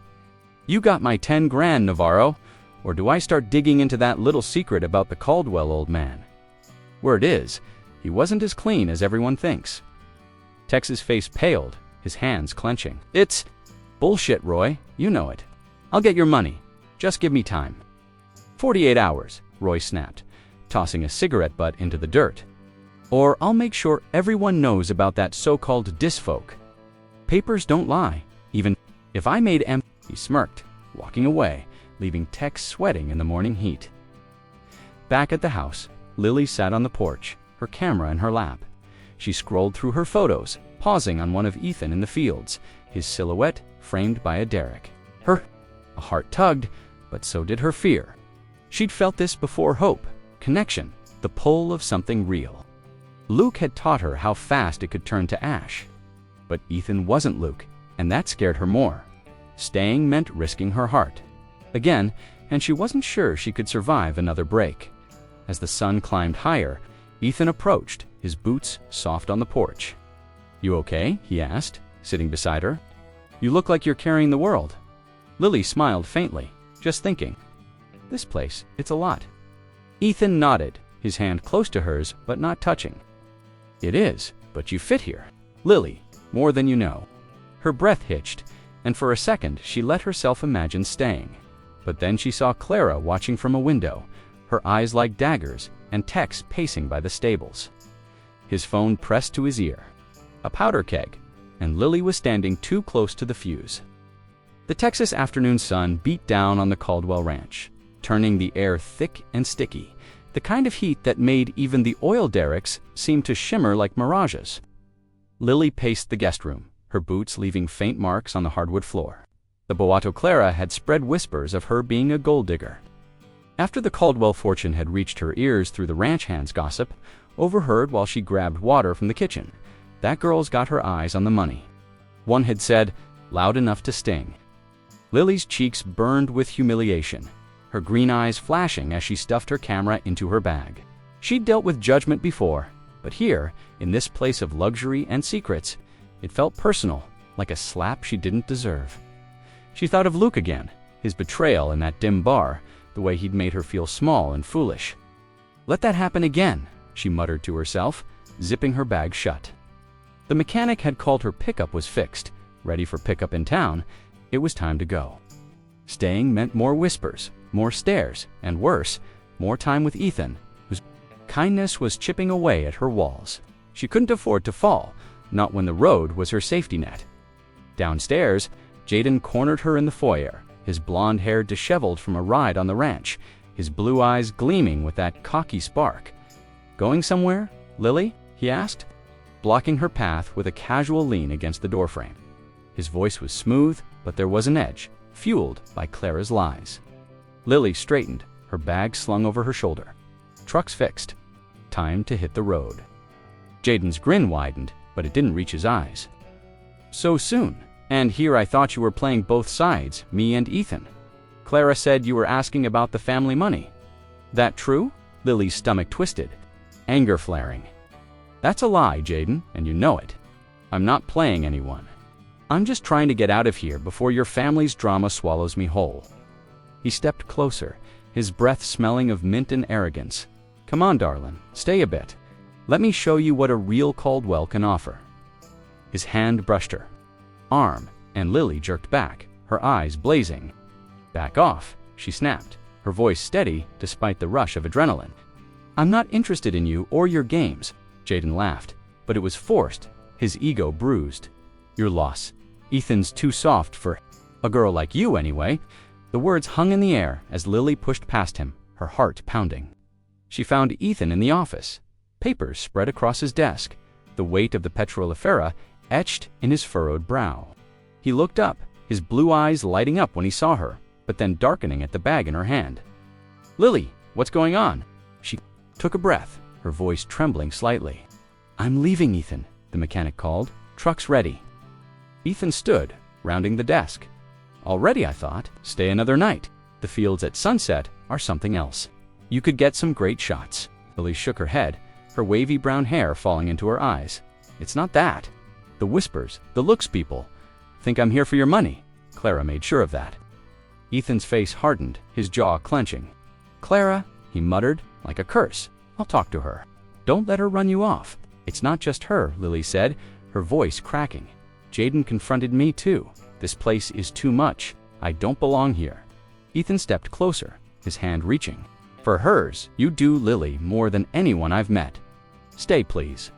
"You got my 10 grand, Navarro, or do I start digging into that little secret about the Caldwell old man? Word is, he wasn't as clean as everyone thinks." Tex's face paled, his hands clenching. "It's bullshit, Roy. You know it. I'll get your money. Just give me time." 48 hours, Roy snapped, tossing a cigarette butt into the dirt. "Or I'll make sure everyone knows about that so-called disfolk. Papers don't lie, even if I made M." He smirked, walking away, leaving Tex sweating in the morning heat. Back at the house, Lily sat on the porch, her camera in her lap. She scrolled through her photos, pausing on one of Ethan in the fields, his silhouette framed by a derrick. Her heart tugged, but so did her fear. She'd felt this before: hope, connection, the pull of something real. Luke had taught her how fast it could turn to ash. But Ethan wasn't Luke, and that scared her more. Staying meant risking her heart. Again, and she wasn't sure she could survive another break. As the sun climbed higher, Ethan approached, his boots soft on the porch. "You okay?" he asked, sitting beside her. "You look like you're carrying the world." Lily smiled faintly, just thinking, "This place, it's a lot." Ethan nodded, his hand close to hers but not touching. "It is, but you fit here, Lily, more than you know." Her breath hitched, and for a second she let herself imagine staying. But then she saw Clara watching from a window, her eyes like daggers, and Tex pacing by the stables. His phone pressed to his ear. A powder keg, and Lily was standing too close to the fuse. The Texas afternoon sun beat down on the Caldwell Ranch, turning the air thick and sticky, the kind of heat that made even the oil derricks seem to shimmer like mirages. Lily paced the guest room, her boots leaving faint marks on the hardwood floor. The Boato Clara had spread whispers of her being a gold digger. After the Caldwell fortune had reached her ears through the ranch hand's gossip, overheard while she grabbed water from the kitchen, that girl's got her eyes on the money. One had said, loud enough to sting. Lily's cheeks burned with humiliation, her green eyes flashing as she stuffed her camera into her bag. She'd dealt with judgment before, but here, in this place of luxury and secrets, it felt personal, like a slap she didn't deserve. She thought of Luke again, his betrayal in that dim bar, the way he'd made her feel small and foolish. "Let that happen again," she muttered to herself, zipping her bag shut. The mechanic had called her pickup was fixed, ready for pickup in town. It was time to go. Staying meant more whispers, more stares, and worse, more time with Ethan, whose kindness was chipping away at her walls. She couldn't afford to fall, not when the road was her safety net. Downstairs, Jayden cornered her in the foyer, his blonde hair disheveled from a ride on the ranch, his blue eyes gleaming with that cocky spark. "Going somewhere, Lily?" he asked, blocking her path with a casual lean against the doorframe. His voice was smooth, but there was an edge, fueled by Clara's lies. Lily straightened, her bag slung over her shoulder. Truck's fixed. Time to hit the road. Jayden's grin widened, but it didn't reach his eyes. "So soon? And here I thought you were playing both sides, me and Ethan. Clara said you were asking about the family money. That true?" Lily's stomach twisted, anger flaring. "That's a lie, Jayden, and you know it. I'm not playing anyone. I'm just trying to get out of here before your family's drama swallows me whole." He stepped closer, his breath smelling of mint and arrogance. "Come on, darling, stay a bit. Let me show you what a real Caldwell can offer." His hand brushed her arm, and Lily jerked back, her eyes blazing. "Back off," she snapped, her voice steady despite the rush of adrenaline. "I'm not interested in you or your games," Jayden laughed, but it was forced, his ego bruised. "Your loss. Ethan's too soft for a girl like you anyway." The words hung in the air as Lily pushed past him, her heart pounding. She found Ethan in the office, papers spread across his desk, the weight of the petrolifera etched in his furrowed brow. He looked up, his blue eyes lighting up when he saw her, but then darkening at the bag in her hand. "Lily, what's going on?" She took a breath, her voice trembling slightly. "I'm leaving, Ethan," the mechanic called. "Truck's ready." Ethan stood, rounding the desk. "Already, I thought. Stay another night. The fields at sunset are something else. You could get some great shots." Lily shook her head, her wavy brown hair falling into her eyes. "It's not that. The whispers, the looks people think I'm here for your money." Clara made sure of that. Ethan's face hardened, his jaw clenching. "Clara," he muttered, like a curse. "I'll talk to her. Don't let her run you off." "It's not just her," Lily said, her voice cracking. "Jayden confronted me too. This place is too much. I don't belong here." Ethan stepped closer, his hand reaching. "For hers, you do Lily more than anyone I've met. Stay, please."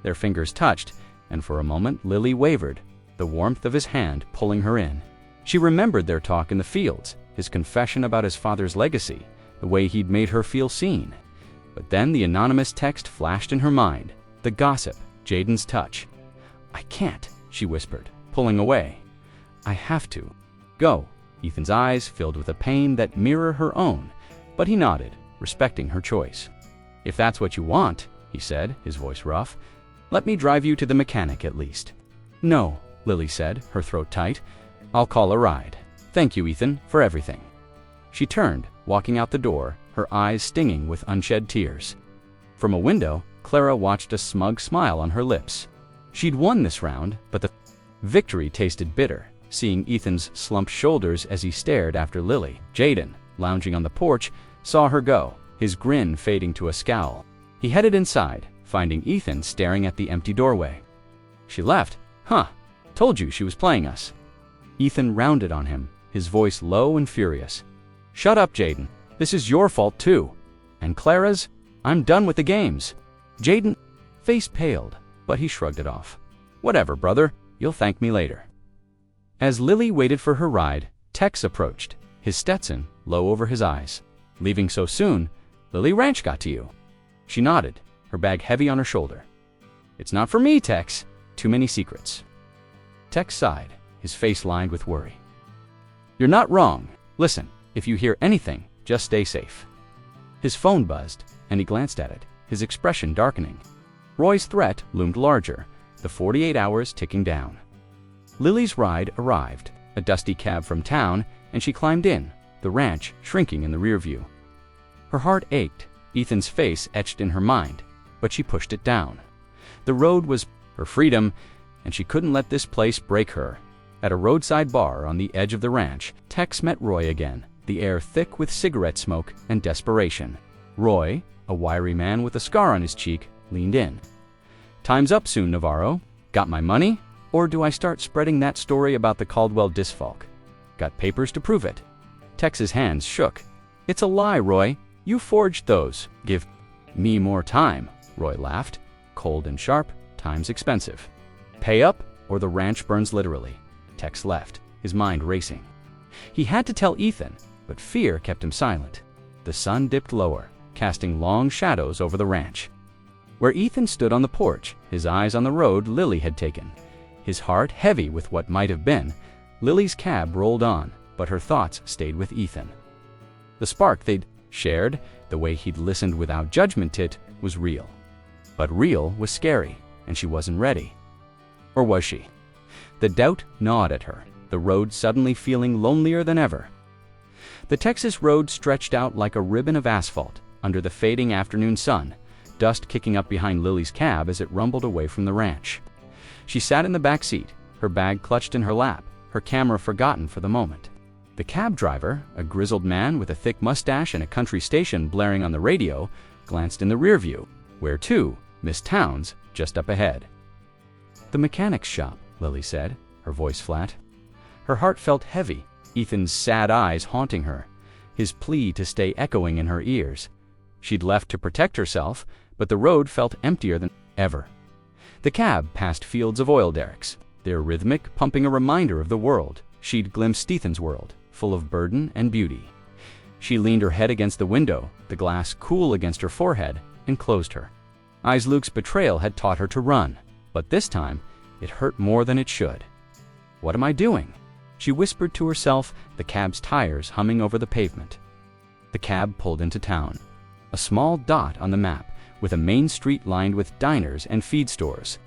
Their fingers touched, and for a moment Lily wavered, the warmth of his hand pulling her in. She remembered their talk in the fields, his confession about his father's legacy, the way he'd made her feel seen. But then the anonymous text flashed in her mind, the gossip, Jayden's touch. "I can't," she whispered, pulling away. "I have to. Go." Ethan's eyes filled with a pain that mirrored her own, but he nodded, respecting her choice. "If that's what you want," he said, his voice rough, "let me drive you to the mechanic at least." "No," Lily said, her throat tight. "I'll call a ride. Thank you, Ethan, for everything." She turned, walking out the door, her eyes stinging with unshed tears. From a window, Clara watched a smug smile on her lips. She'd won this round, but the victory tasted bitter, seeing Ethan's slumped shoulders as he stared after Lily. Jayden, lounging on the porch, saw her go, his grin fading to a scowl. He headed inside, finding Ethan staring at the empty doorway. "She left? Huh. Told you she was playing us." Ethan rounded on him, his voice low and furious. "Shut up, Jayden. This is your fault too. And Clara's? I'm done with the games." Jayden face paled, but he shrugged it off. "Whatever, brother. You'll thank me later." As Lily waited for her ride, Tex approached, his Stetson low over his eyes. "Leaving so soon? Lily Ranch got to you." She nodded, her bag heavy on her shoulder. "It's not for me, Tex. Too many secrets." Tex sighed, his face lined with worry. "You're not wrong. Listen, if you hear anything, just stay safe." His phone buzzed, and he glanced at it, his expression darkening. Roy's threat loomed larger, the 48 hours ticking down. Lily's ride arrived, a dusty cab from town, and she climbed in, the ranch shrinking in the rear view. Her heart ached, Ethan's face etched in her mind, but she pushed it down. The road was her freedom, and she couldn't let this place break her. At a roadside bar on the edge of the ranch, Tex met Roy again, the air thick with cigarette smoke and desperation. Roy, a wiry man with a scar on his cheek, leaned in. "Time's up soon, Navarro. Got my money? Or do I start spreading that story about the Caldwell disfolk? Got papers to prove it." Tex's hands shook. "It's a lie, Roy. You forged those. Give me more time," Roy laughed. "Cold and sharp, time's expensive. Pay up, or the ranch burns literally." Tex left, his mind racing. He had to tell Ethan, but fear kept him silent. The sun dipped lower, casting long shadows over the ranch. Where Ethan stood on the porch, his eyes on the road Lily had taken, his heart heavy with what might have been, Lily's cab rolled on, but her thoughts stayed with Ethan. The spark they'd shared, the way he'd listened without judgment to it, was real. But real was scary, and she wasn't ready. Or was she? The doubt gnawed at her, the road suddenly feeling lonelier than ever. The Texas road stretched out like a ribbon of asphalt under the fading afternoon sun, dust kicking up behind Lily's cab as it rumbled away from the ranch. She sat in the back seat, her bag clutched in her lap, her camera forgotten for the moment. The cab driver, a grizzled man with a thick mustache and a country station blaring on the radio, glanced in the rear view. "Where to, Miss Towns?" just up ahead. "The mechanic's shop," Lily said, her voice flat. Her heart felt heavy, Ethan's sad eyes haunting her, his plea to stay echoing in her ears. She'd left to protect herself, but the road felt emptier than ever. The cab passed fields of oil derricks, their rhythmic pumping a reminder of the world she'd glimpsed. Ethan's world, full of burden and beauty. She leaned her head against the window, the glass cool against her forehead, and closed her eyes. Luke's betrayal had taught her to run, but this time it hurt more than it should. "What am I doing?" she whispered to herself, the cab's tires humming over the pavement. The cab pulled into town, a small dot on the map, with a main street lined with diners and feed stores.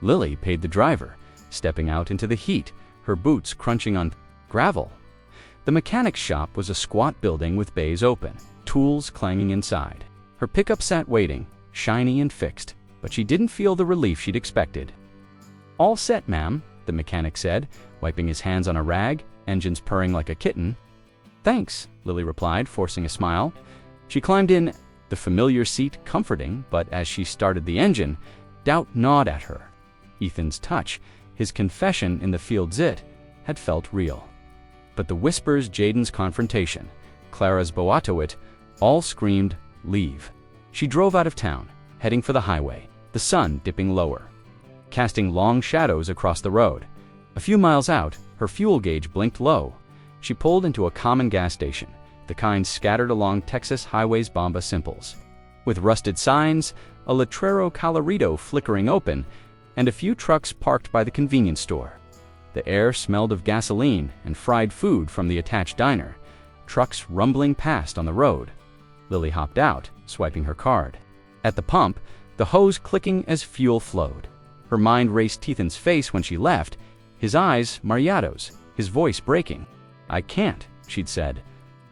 Lily paid the driver, stepping out into the heat, her boots crunching on gravel. The mechanic's shop was a squat building with bays open, tools clanging inside. Her pickup sat waiting, shiny and fixed, but she didn't feel the relief she'd expected. "All set, ma'am," the mechanic said, wiping his hands on a rag, engines purring like a kitten. "Thanks," Lily replied, forcing a smile. She climbed in, the familiar seat comforting, but as she started the engine, doubt gnawed at her. Ethan's touch, his confession in the field's it, had felt real. But the whispers, Jayden's confrontation, Clara's boato-it, all screamed, leave. She drove out of town, heading for the highway, the sun dipping lower, casting long shadows across the road. A few miles out, her fuel gauge blinked low. She pulled into a common gas station, the kind scattered along Texas highways. Bomba Simples, with rusted signs, a letrero colorido flickering open, and a few trucks parked by the convenience store. The air smelled of gasoline and fried food from the attached diner, trucks rumbling past on the road. Lily hopped out, swiping her card. At the pump, the hose clicking as fuel flowed. Her mind raced Ethan's face when she left. his eyes mariados, his voice breaking. "I can't," she'd said.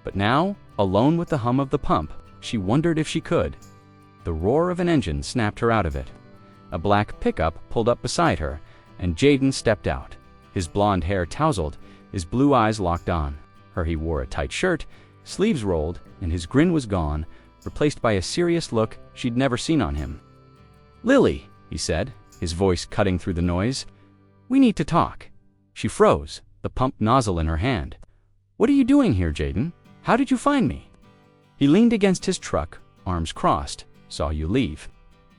But now, alone with the hum of the pump, she wondered if she could. The roar of an engine snapped her out of it. A black pickup pulled up beside her, and Jayden stepped out, his blonde hair tousled, his blue eyes locked on her. He wore a tight shirt, sleeves rolled, and his grin was gone, replaced by a serious look she'd never seen on him. "Lily," he said, his voice cutting through the noise. "We need to talk." She froze, the pump nozzle in her hand. "What are you doing here, Jayden? How did you find me?" He leaned against his truck, arms crossed. "Saw you leave.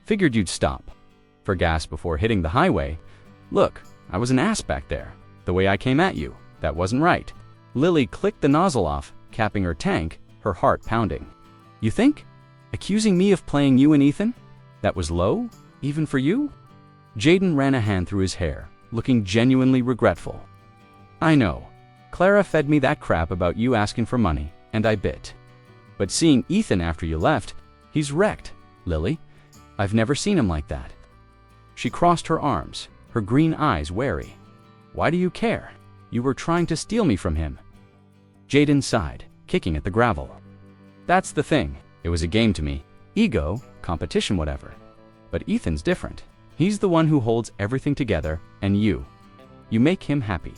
Figured you'd stop for gas before hitting the highway. Look, I was an ass back there. The way I came at you, that wasn't right." Lily clicked the nozzle off, capping her tank, her heart pounding. "You think? Accusing me of playing you and Ethan? That was low, even for you?" Jayden ran a hand through his hair, looking genuinely regretful. "I know. Clara fed me that crap about you asking for money, and I bit. But seeing Ethan after you left, he's wrecked, Lily. I've never seen him like that." She crossed her arms, her green eyes wary. "Why do you care? You were trying to steal me from him." Jayden sighed, kicking at the gravel. "That's the thing. It was a game to me. Ego, competition, whatever. But Ethan's different. He's the one who holds everything together, and you make him happy.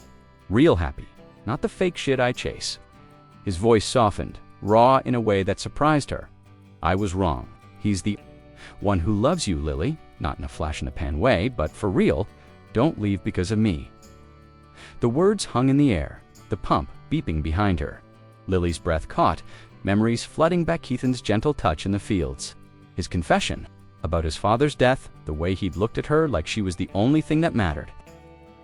Real happy, not the fake shit I chase." His voice softened, raw in a way that surprised her. "I was wrong. He's the one who loves you, Lily, not in a flash-in-the-pan way, but for real. Don't leave because of me." The words hung in the air, the pump beeping behind her. Lily's breath caught, memories flooding back Ethan's gentle touch in the fields. His confession about his father's death, the way he'd looked at her like she was the only thing that mattered.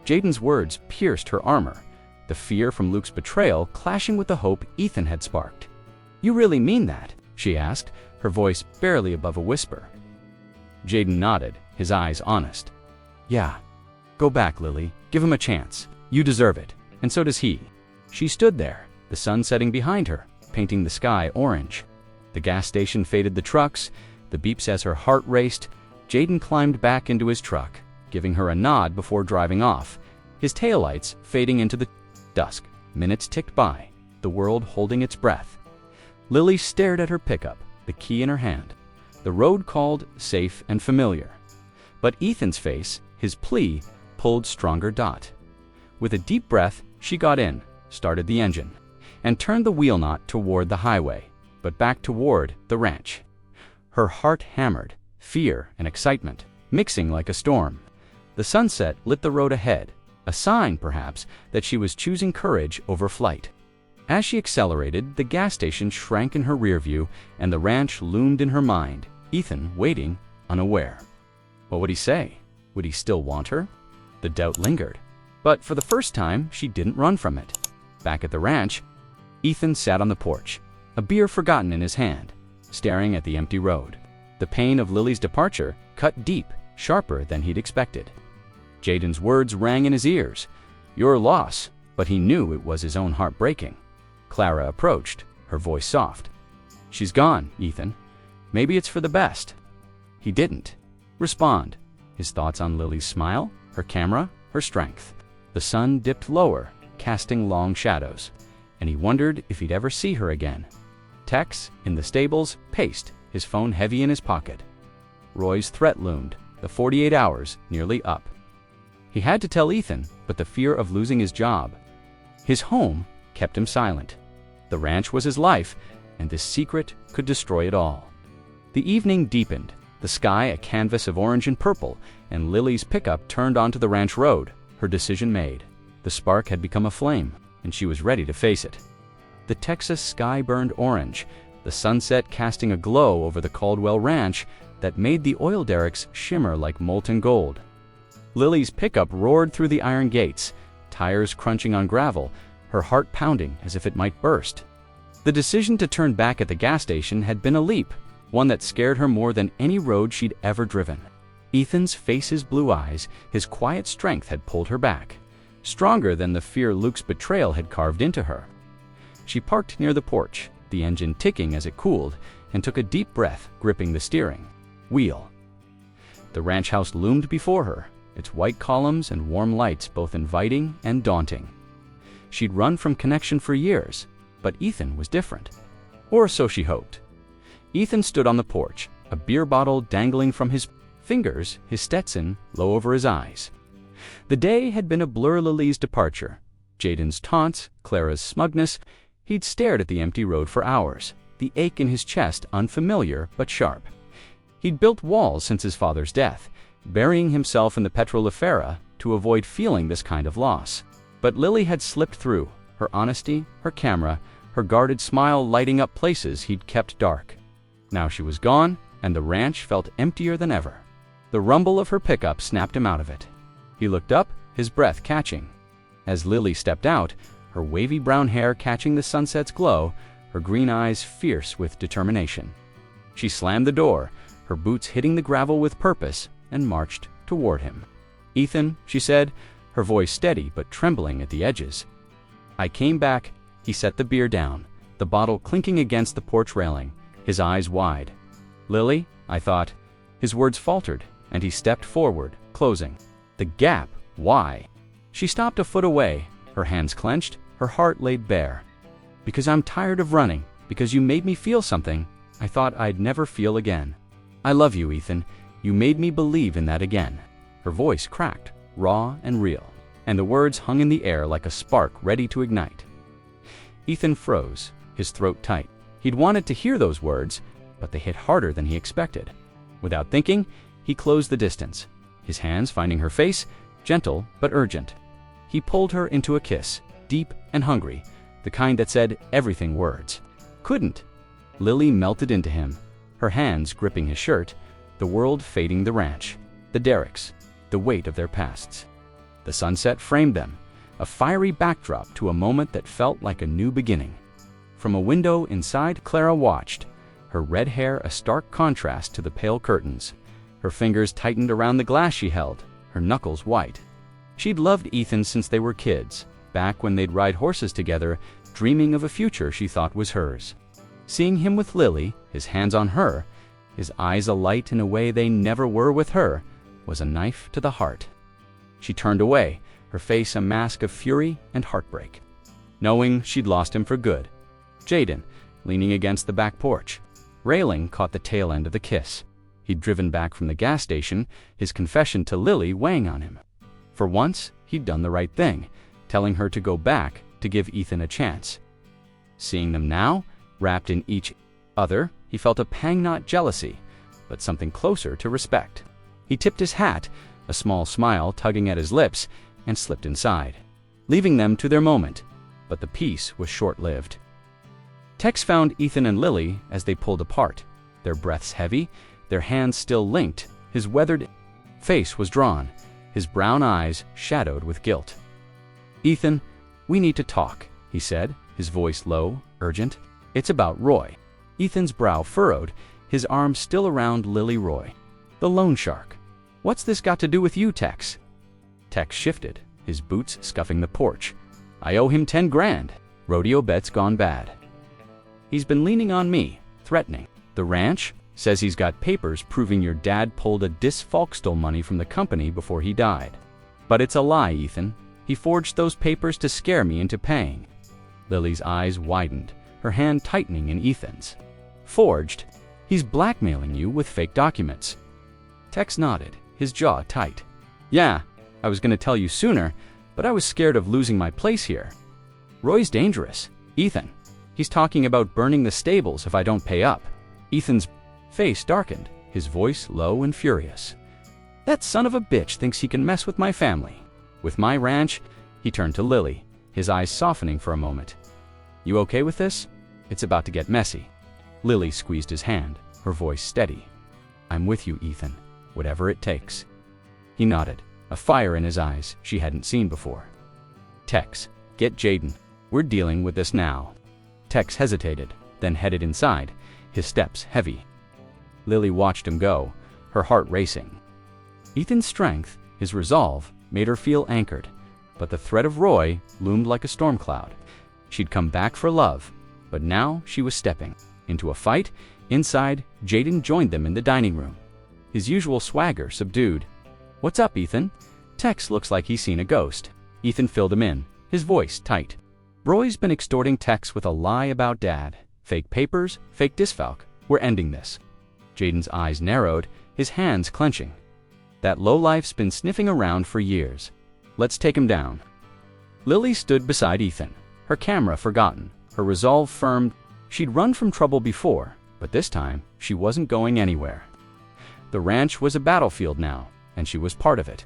Jayden's words pierced her armor, the fear from Luke's betrayal clashing with the hope Ethan had sparked. "You really mean that?" she asked, her voice barely above a whisper. Jayden nodded, his eyes honest. "Yeah. Go back, Lily. Give him a chance. You deserve it, and so does he." She stood there, the sun setting behind her, painting the sky orange. The gas station faded the trucks, the beeps as her heart raced. Jayden climbed back into his truck, giving her a nod before driving off, his taillights fading into the dusk. Minutes ticked by, the world holding its breath. Lily stared at her pickup, the key in her hand. The road called safe and familiar. But Ethan's face, his plea, pulled stronger. With a deep breath, she got in, started the engine, and turned the wheel knot toward the highway, but back toward the ranch. Her heart hammered, fear and excitement, mixing like a storm. The sunset lit the road ahead, a sign, perhaps, that she was choosing courage over flight. As she accelerated, the gas station shrank in her rear view, and the ranch loomed in her mind, Ethan waiting, unaware. What would he say? Would he still want her? The doubt lingered. But for the first time, she didn't run from it. Back at the ranch, Ethan sat on the porch, a beer forgotten in his hand, staring at the empty road. The pain of Lily's departure cut deep, sharper than he'd expected. Jayden's words rang in his ears. Your loss, but he knew it was his own heart breaking. Clara approached, her voice soft. She's gone, Ethan. Maybe it's for the best. He didn't respond, his thoughts on Lily's smile, her camera, her strength. The sun dipped lower, casting long shadows, and he wondered if he'd ever see her again. Tex, in the stables, paced, his phone heavy in his pocket. Roy's threat loomed, the 48 hours nearly up. He had to tell Ethan, but the fear of losing his job, his home, kept him silent. The ranch was his life, and this secret could destroy it all. The evening deepened, the sky a canvas of orange and purple, and Lily's pickup turned onto the ranch road, her decision made. The spark had become a flame, and she was ready to face it. The Texas sky burned orange, the sunset casting a glow over the Caldwell Ranch that made the oil derricks shimmer like molten gold. Lily's pickup roared through the iron gates, tires crunching on gravel, her heart pounding as if it might burst. The decision to turn back at the gas station had been a leap, one that scared her more than any road she'd ever driven. Ethan's face's blue eyes, his quiet strength had pulled her back, stronger than the fear Luke's betrayal had carved into her. She parked near the porch, the engine ticking as it cooled, and took a deep breath, gripping the steering wheel. The ranch house loomed before her, its white columns and warm lights both inviting and daunting. She'd run from connection for years, but Ethan was different. Or so she hoped. Ethan stood on the porch, a beer bottle dangling from his fingers, his Stetson low over his eyes. The day had been a blur. Lily's departure, Jayden's taunts, Clara's smugness. He'd stared at the empty road for hours, the ache in his chest unfamiliar but sharp. He'd built walls since his father's death, burying himself in the petrolifera to avoid feeling this kind of loss. But Lily had slipped through, her honesty, her camera, her guarded smile lighting up places he'd kept dark. Now she was gone, and the ranch felt emptier than ever. The rumble of her pickup snapped him out of it. He looked up, his breath catching. As Lily stepped out, her wavy brown hair catching the sunset's glow, her green eyes fierce with determination. She slammed the door, her boots hitting the gravel with purpose, and marched toward him. "Ethan," she said, her voice steady but trembling at the edges. "I came back." He set the beer down, the bottle clinking against the porch railing, his eyes wide. "Lily, I thought." His words faltered, and he stepped forward, closing the gap. "Why?" She stopped a foot away, her hands clenched, her heart laid bare. "Because I'm tired of running, because you made me feel something I thought I'd never feel again. I love you, Ethan. You made me believe in that again." Her voice cracked, raw and real, and the words hung in the air like a spark ready to ignite. Ethan froze, his throat tight. He'd wanted to hear those words, but they hit harder than he expected. Without thinking, he closed the distance, his hands finding her face, gentle but urgent. He pulled her into a kiss, deep and hungry, the kind that said everything words couldn't. Lily melted into him, her hands gripping his shirt, the world fading, the ranch, the derricks, the weight of their pasts. The sunset framed them, a fiery backdrop to a moment that felt like a new beginning. From a window inside, Clara watched, her red hair a stark contrast to the pale curtains. Her fingers tightened around the glass she held, her knuckles white. She'd loved Ethan since they were kids, back when they'd ride horses together, dreaming of a future she thought was hers. Seeing him with Lily, his hands on her, his eyes alight in a way they never were with her, was a knife to the heart. She turned away, her face a mask of fury and heartbreak, knowing she'd lost him for good. Jayden, leaning against the back porch, railing, caught the tail end of the kiss. He'd driven back from the gas station, his confession to Lily weighing on him. For once, he'd done the right thing, telling her to go back, to give Ethan a chance. Seeing them now, wrapped in each other, he felt a pang, not jealousy, but something closer to respect. He tipped his hat, a small smile tugging at his lips, and slipped inside, leaving them to their moment, but the peace was short-lived. Tex found Ethan and Lily as they pulled apart, their breaths heavy, their hands still linked. His weathered face was drawn, his brown eyes shadowed with guilt. "Ethan, we need to talk," he said, his voice low, urgent. "It's about Roy." Ethan's brow furrowed, his arm still around Lily. "Roy, the loan shark. What's this got to do with you, Tex?" Tex shifted, his boots scuffing the porch. "I owe him 10 grand. Rodeo bet's gone bad. He's been leaning on me, threatening. The ranch says he's got papers proving your dad pulled a Falk stole money from the company before he died. But it's a lie, Ethan. He forged those papers to scare me into paying." Lily's eyes widened, her hand tightening in Ethan's. "Forged? He's blackmailing you with fake documents." Tex nodded, his jaw tight. "Yeah, I was going to tell you sooner, but I was scared of losing my place here. Roy's dangerous, Ethan. He's talking about burning the stables if I don't pay up." Ethan's face darkened, his voice low and furious. "That son of a bitch thinks he can mess with my family. With my ranch." He turned to Lily, his eyes softening for a moment. "You okay with this? It's about to get messy." Lily squeezed his hand, her voice steady. "I'm with you, Ethan, whatever it takes." He nodded, a fire in his eyes she hadn't seen before. "Tex, get Jayden. We're dealing with this now." Tex hesitated, then headed inside, his steps heavy. Lily watched him go, her heart racing. Ethan's strength, his resolve, made her feel anchored, but the threat of Roy loomed like a storm cloud. She'd come back for love, but now she was stepping into a fight. Inside, Jayden joined them in the dining room, his usual swagger subdued. "What's up, Ethan?" Tex looks like he's seen a ghost. Ethan filled him in, his voice tight. "Roy's been extorting Tex with a lie about Dad. Fake papers, fake disfalque. We're ending this." Jayden's eyes narrowed, his hands clenching. "That lowlife's been sniffing around for years. Let's take him down." Lily stood beside Ethan, her camera forgotten, her resolve firm. She'd run from trouble before, but this time she wasn't going anywhere. The ranch was a battlefield now, and she was part of it.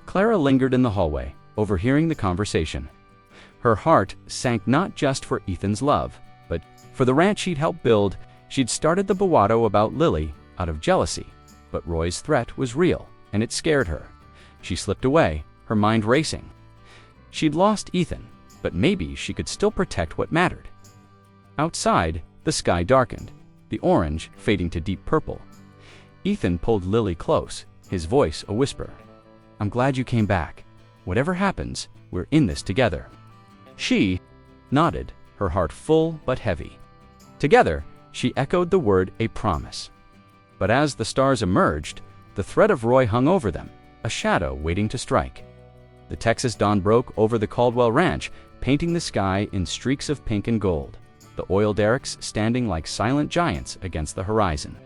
Clara lingered in the hallway, overhearing the conversation. Her heart sank not just for Ethan's love, but for the ranch she'd helped build. She'd started the bravado about Lily out of jealousy, but Roy's threat was real, and it scared her. She slipped away, her mind racing. She'd lost Ethan, but maybe she could still protect what mattered. Outside, the sky darkened, the orange fading to deep purple. Ethan pulled Lily close, his voice a whisper. "I'm glad you came back. Whatever happens, we're in this together." She nodded, her heart full but heavy. Together, she echoed the word, a promise. But as the stars emerged, the threat of Roy hung over them, a shadow waiting to strike. The Texas dawn broke over the Caldwell Ranch, painting the sky in streaks of pink and gold, the oil derricks standing like silent giants against the horizon.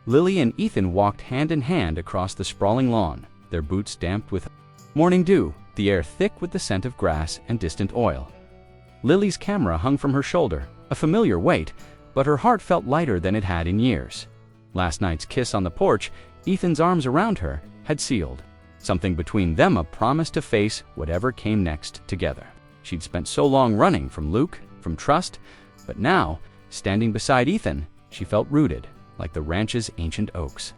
Lily and Ethan walked hand in hand across the sprawling lawn, their boots damped with morning dew, the air thick with the scent of grass and distant oil. Lily's camera hung from her shoulder, a familiar weight, but her heart felt lighter than it had in years. Last night's kiss on the porch, Ethan's arms around her, had sealed something between them, a promise to face whatever came next together. She'd spent so long running from Luke, from trust, but now, standing beside Ethan, she felt rooted, like the ranch's ancient oaks.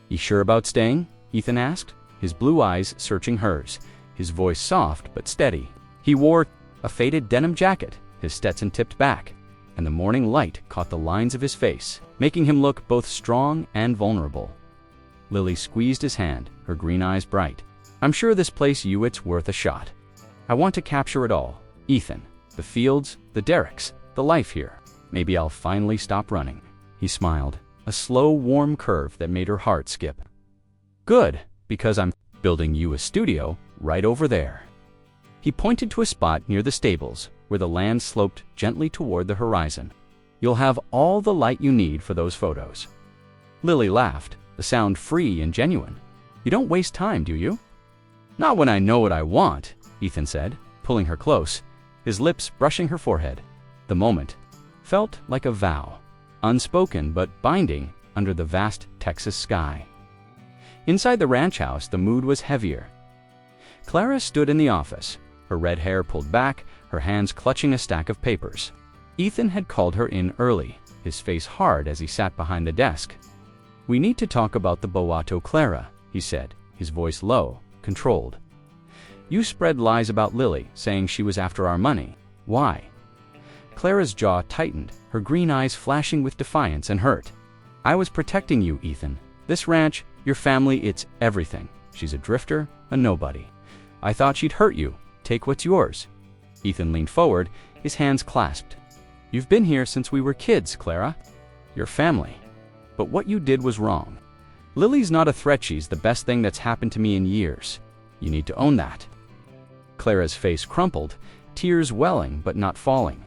"You sure about staying?" Ethan asked, his blue eyes searching hers, his voice soft but steady. He wore a faded denim jacket, his Stetson tipped back, and the morning light caught the lines of his face, making him look both strong and vulnerable. Lily squeezed his hand, her green eyes bright. "I'm sure this place it's worth a shot. I want to capture it all, Ethan. The fields, the derricks, the life here. Maybe I'll finally stop running." He smiled, a slow, warm curve that made her heart skip. "Good, because I'm building you a studio right over there." He pointed to a spot near the stables, where the land sloped gently toward the horizon. "You'll have all the light you need for those photos." Lily laughed, the sound free and genuine. "You don't waste time, do you?" "Not when I know what I want," Ethan said, pulling her close, his lips brushing her forehead. The moment felt like a vow, unspoken but binding under the vast Texas sky. Inside the ranch house, the mood was heavier. Clara stood in the office, her red hair pulled back, her hands clutching a stack of papers. Ethan had called her in early, his face hard as he sat behind the desk. "We need to talk about the boato, Clara," he said, his voice low, controlled. "You spread lies about Lily, saying she was after our money. Why?" Clara's jaw tightened, her green eyes flashing with defiance and hurt. "I was protecting you, Ethan. This ranch, your family, it's everything. She's a drifter, a nobody. I thought she'd hurt you, take what's yours." Ethan leaned forward, his hands clasped. "You've been here since we were kids, Clara. Your family. But what you did was wrong. Lily's not a threat, she's the best thing that's happened to me in years. You need to own that." Clara's face crumpled, tears welling but not falling.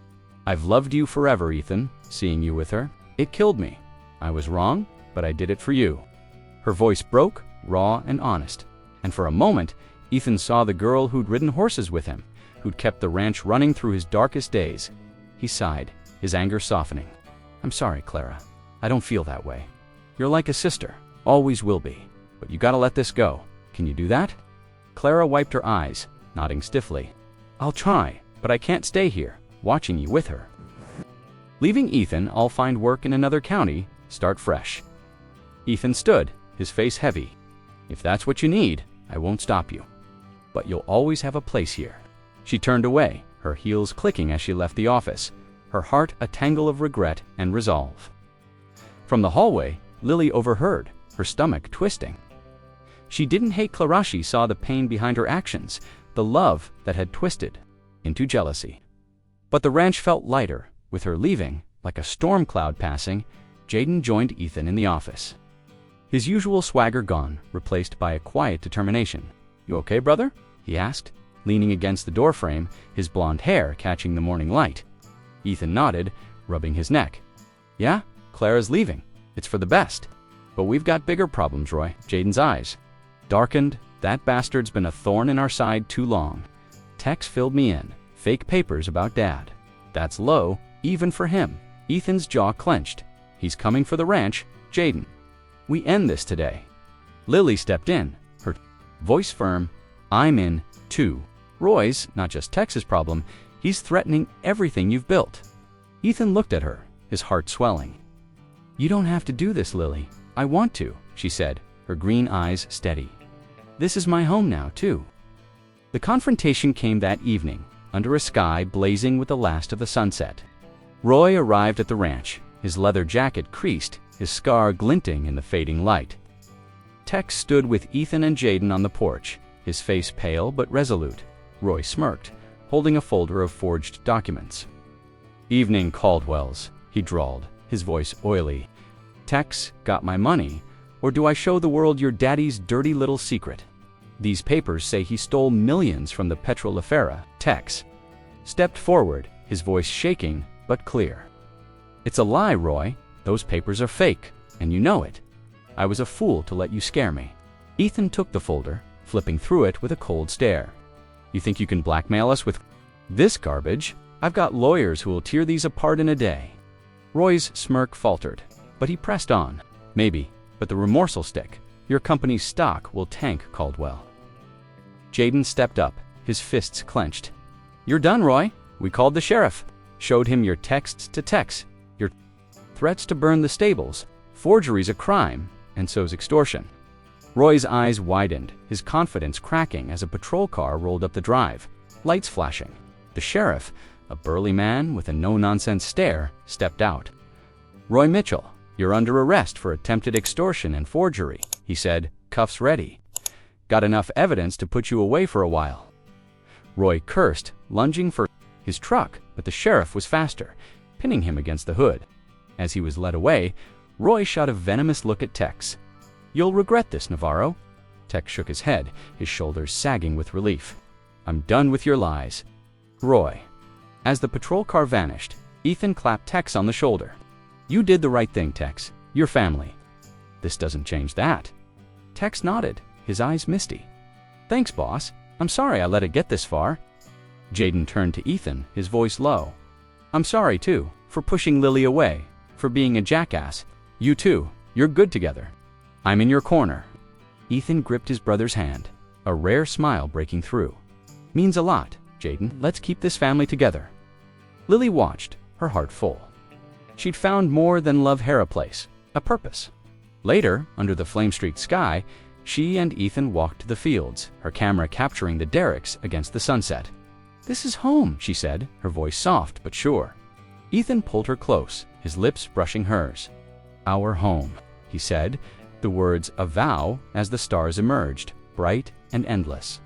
"I've loved you forever, Ethan, seeing you with her. It killed me. I was wrong, but I did it for you." Her voice broke, raw and honest, and for a moment, Ethan saw the girl who'd ridden horses with him, who'd kept the ranch running through his darkest days. He sighed, his anger softening. "I'm sorry, Clara. I don't feel that way. You're like a sister, always will be, but you gotta let this go. Can you do that?" Clara wiped her eyes, nodding stiffly. "I'll try, but I can't stay here, watching you with her. Leaving Ethan, I'll find work in another county, start fresh." Ethan stood, his face heavy. "If that's what you need, I won't stop you. But you'll always have a place here." She turned away, her heels clicking as she left the office, her heart a tangle of regret and resolve. From the hallway, Lily overheard, her stomach twisting. She didn't hate Clara, she saw the pain behind her actions, the love that had twisted into jealousy. But the ranch felt lighter. With her leaving, like a storm cloud passing, Jayden joined Ethan in the office. his usual swagger gone, replaced by a quiet determination. "You okay, brother?" he asked, leaning against the doorframe, his blonde hair catching the morning light. Ethan nodded, rubbing his neck. "Yeah, Clara's leaving. It's for the best. But we've got bigger problems, Roy." Jayden's eyes darkened. "That bastard's been a thorn in our side too long. Tex filled me in. Fake papers about Dad. That's low, even for him." Ethan's jaw clenched. "He's coming for the ranch, Jayden. We end this today." Lily stepped in, her voice firm. "I'm in, too. Roy's not just Tex's problem. He's threatening everything you've built." Ethan looked at her, his heart swelling. "You don't have to do this, Lily. I want to," she said, her green eyes steady. "This is my home now, too." The confrontation came that evening, under a sky blazing with the last of the sunset. Roy arrived at the ranch, his leather jacket creased, his scar glinting in the fading light. Tex stood with Ethan and Jayden on the porch, his face pale but resolute. Roy smirked, holding a folder of forged documents. "Evening, Caldwells," he drawled, his voice oily. "Tex got my money, or do I show the world your daddy's dirty little secret? These papers say he stole millions from the petrolifera." Tex stepped forward, his voice shaking but clear. "It's a lie, Roy. Those papers are fake, and you know it. I was a fool to let you scare me." Ethan took the folder, flipping through it with a cold stare. "You think you can blackmail us with this garbage? I've got lawyers who will tear these apart in a day." Roy's smirk faltered, but he pressed on. "Maybe, but the remorse will stick. Your company's stock will tank, Caldwell." Jayden stepped up, his fists clenched. "You're done, Roy. We called the sheriff. Showed him your texts to Tex, your threats to burn the stables. Forgery's a crime, and so's extortion." Roy's eyes widened, his confidence cracking as a patrol car rolled up the drive, lights flashing. The sheriff, a burly man with a no-nonsense stare, stepped out. "Roy Mitchell, you're under arrest for attempted extortion and forgery," he said, cuffs ready. "Got enough evidence to put you away for a while." Roy cursed, lunging for his truck, but the sheriff was faster, pinning him against the hood. As he was led away, Roy shot a venomous look at Tex. "You'll regret this, Navarro." Tex shook his head, his shoulders sagging with relief. "I'm done with your lies, Roy." As the patrol car vanished, Ethan clapped Tex on the shoulder. "You did the right thing, Tex. Your family. This doesn't change that." Tex nodded, his eyes misty. "Thanks, boss. I'm sorry I let it get this far." Jayden turned to Ethan, his voice low. "I'm sorry, too, for pushing Lily away, for being a jackass. You too, you're good together. I'm in your corner." Ethan gripped his brother's hand, a rare smile breaking through. "Means a lot, Jayden. Let's keep this family together." Lily watched, her heart full. She'd found more than Love Hera Place, a purpose. Later, under the flame-streaked sky, she and Ethan walked to the fields, her camera capturing the derricks against the sunset. "This is home," she said, her voice soft but sure. Ethan pulled her close, his lips brushing hers. "Our home," he said, the words a vow as the stars emerged, bright and endless.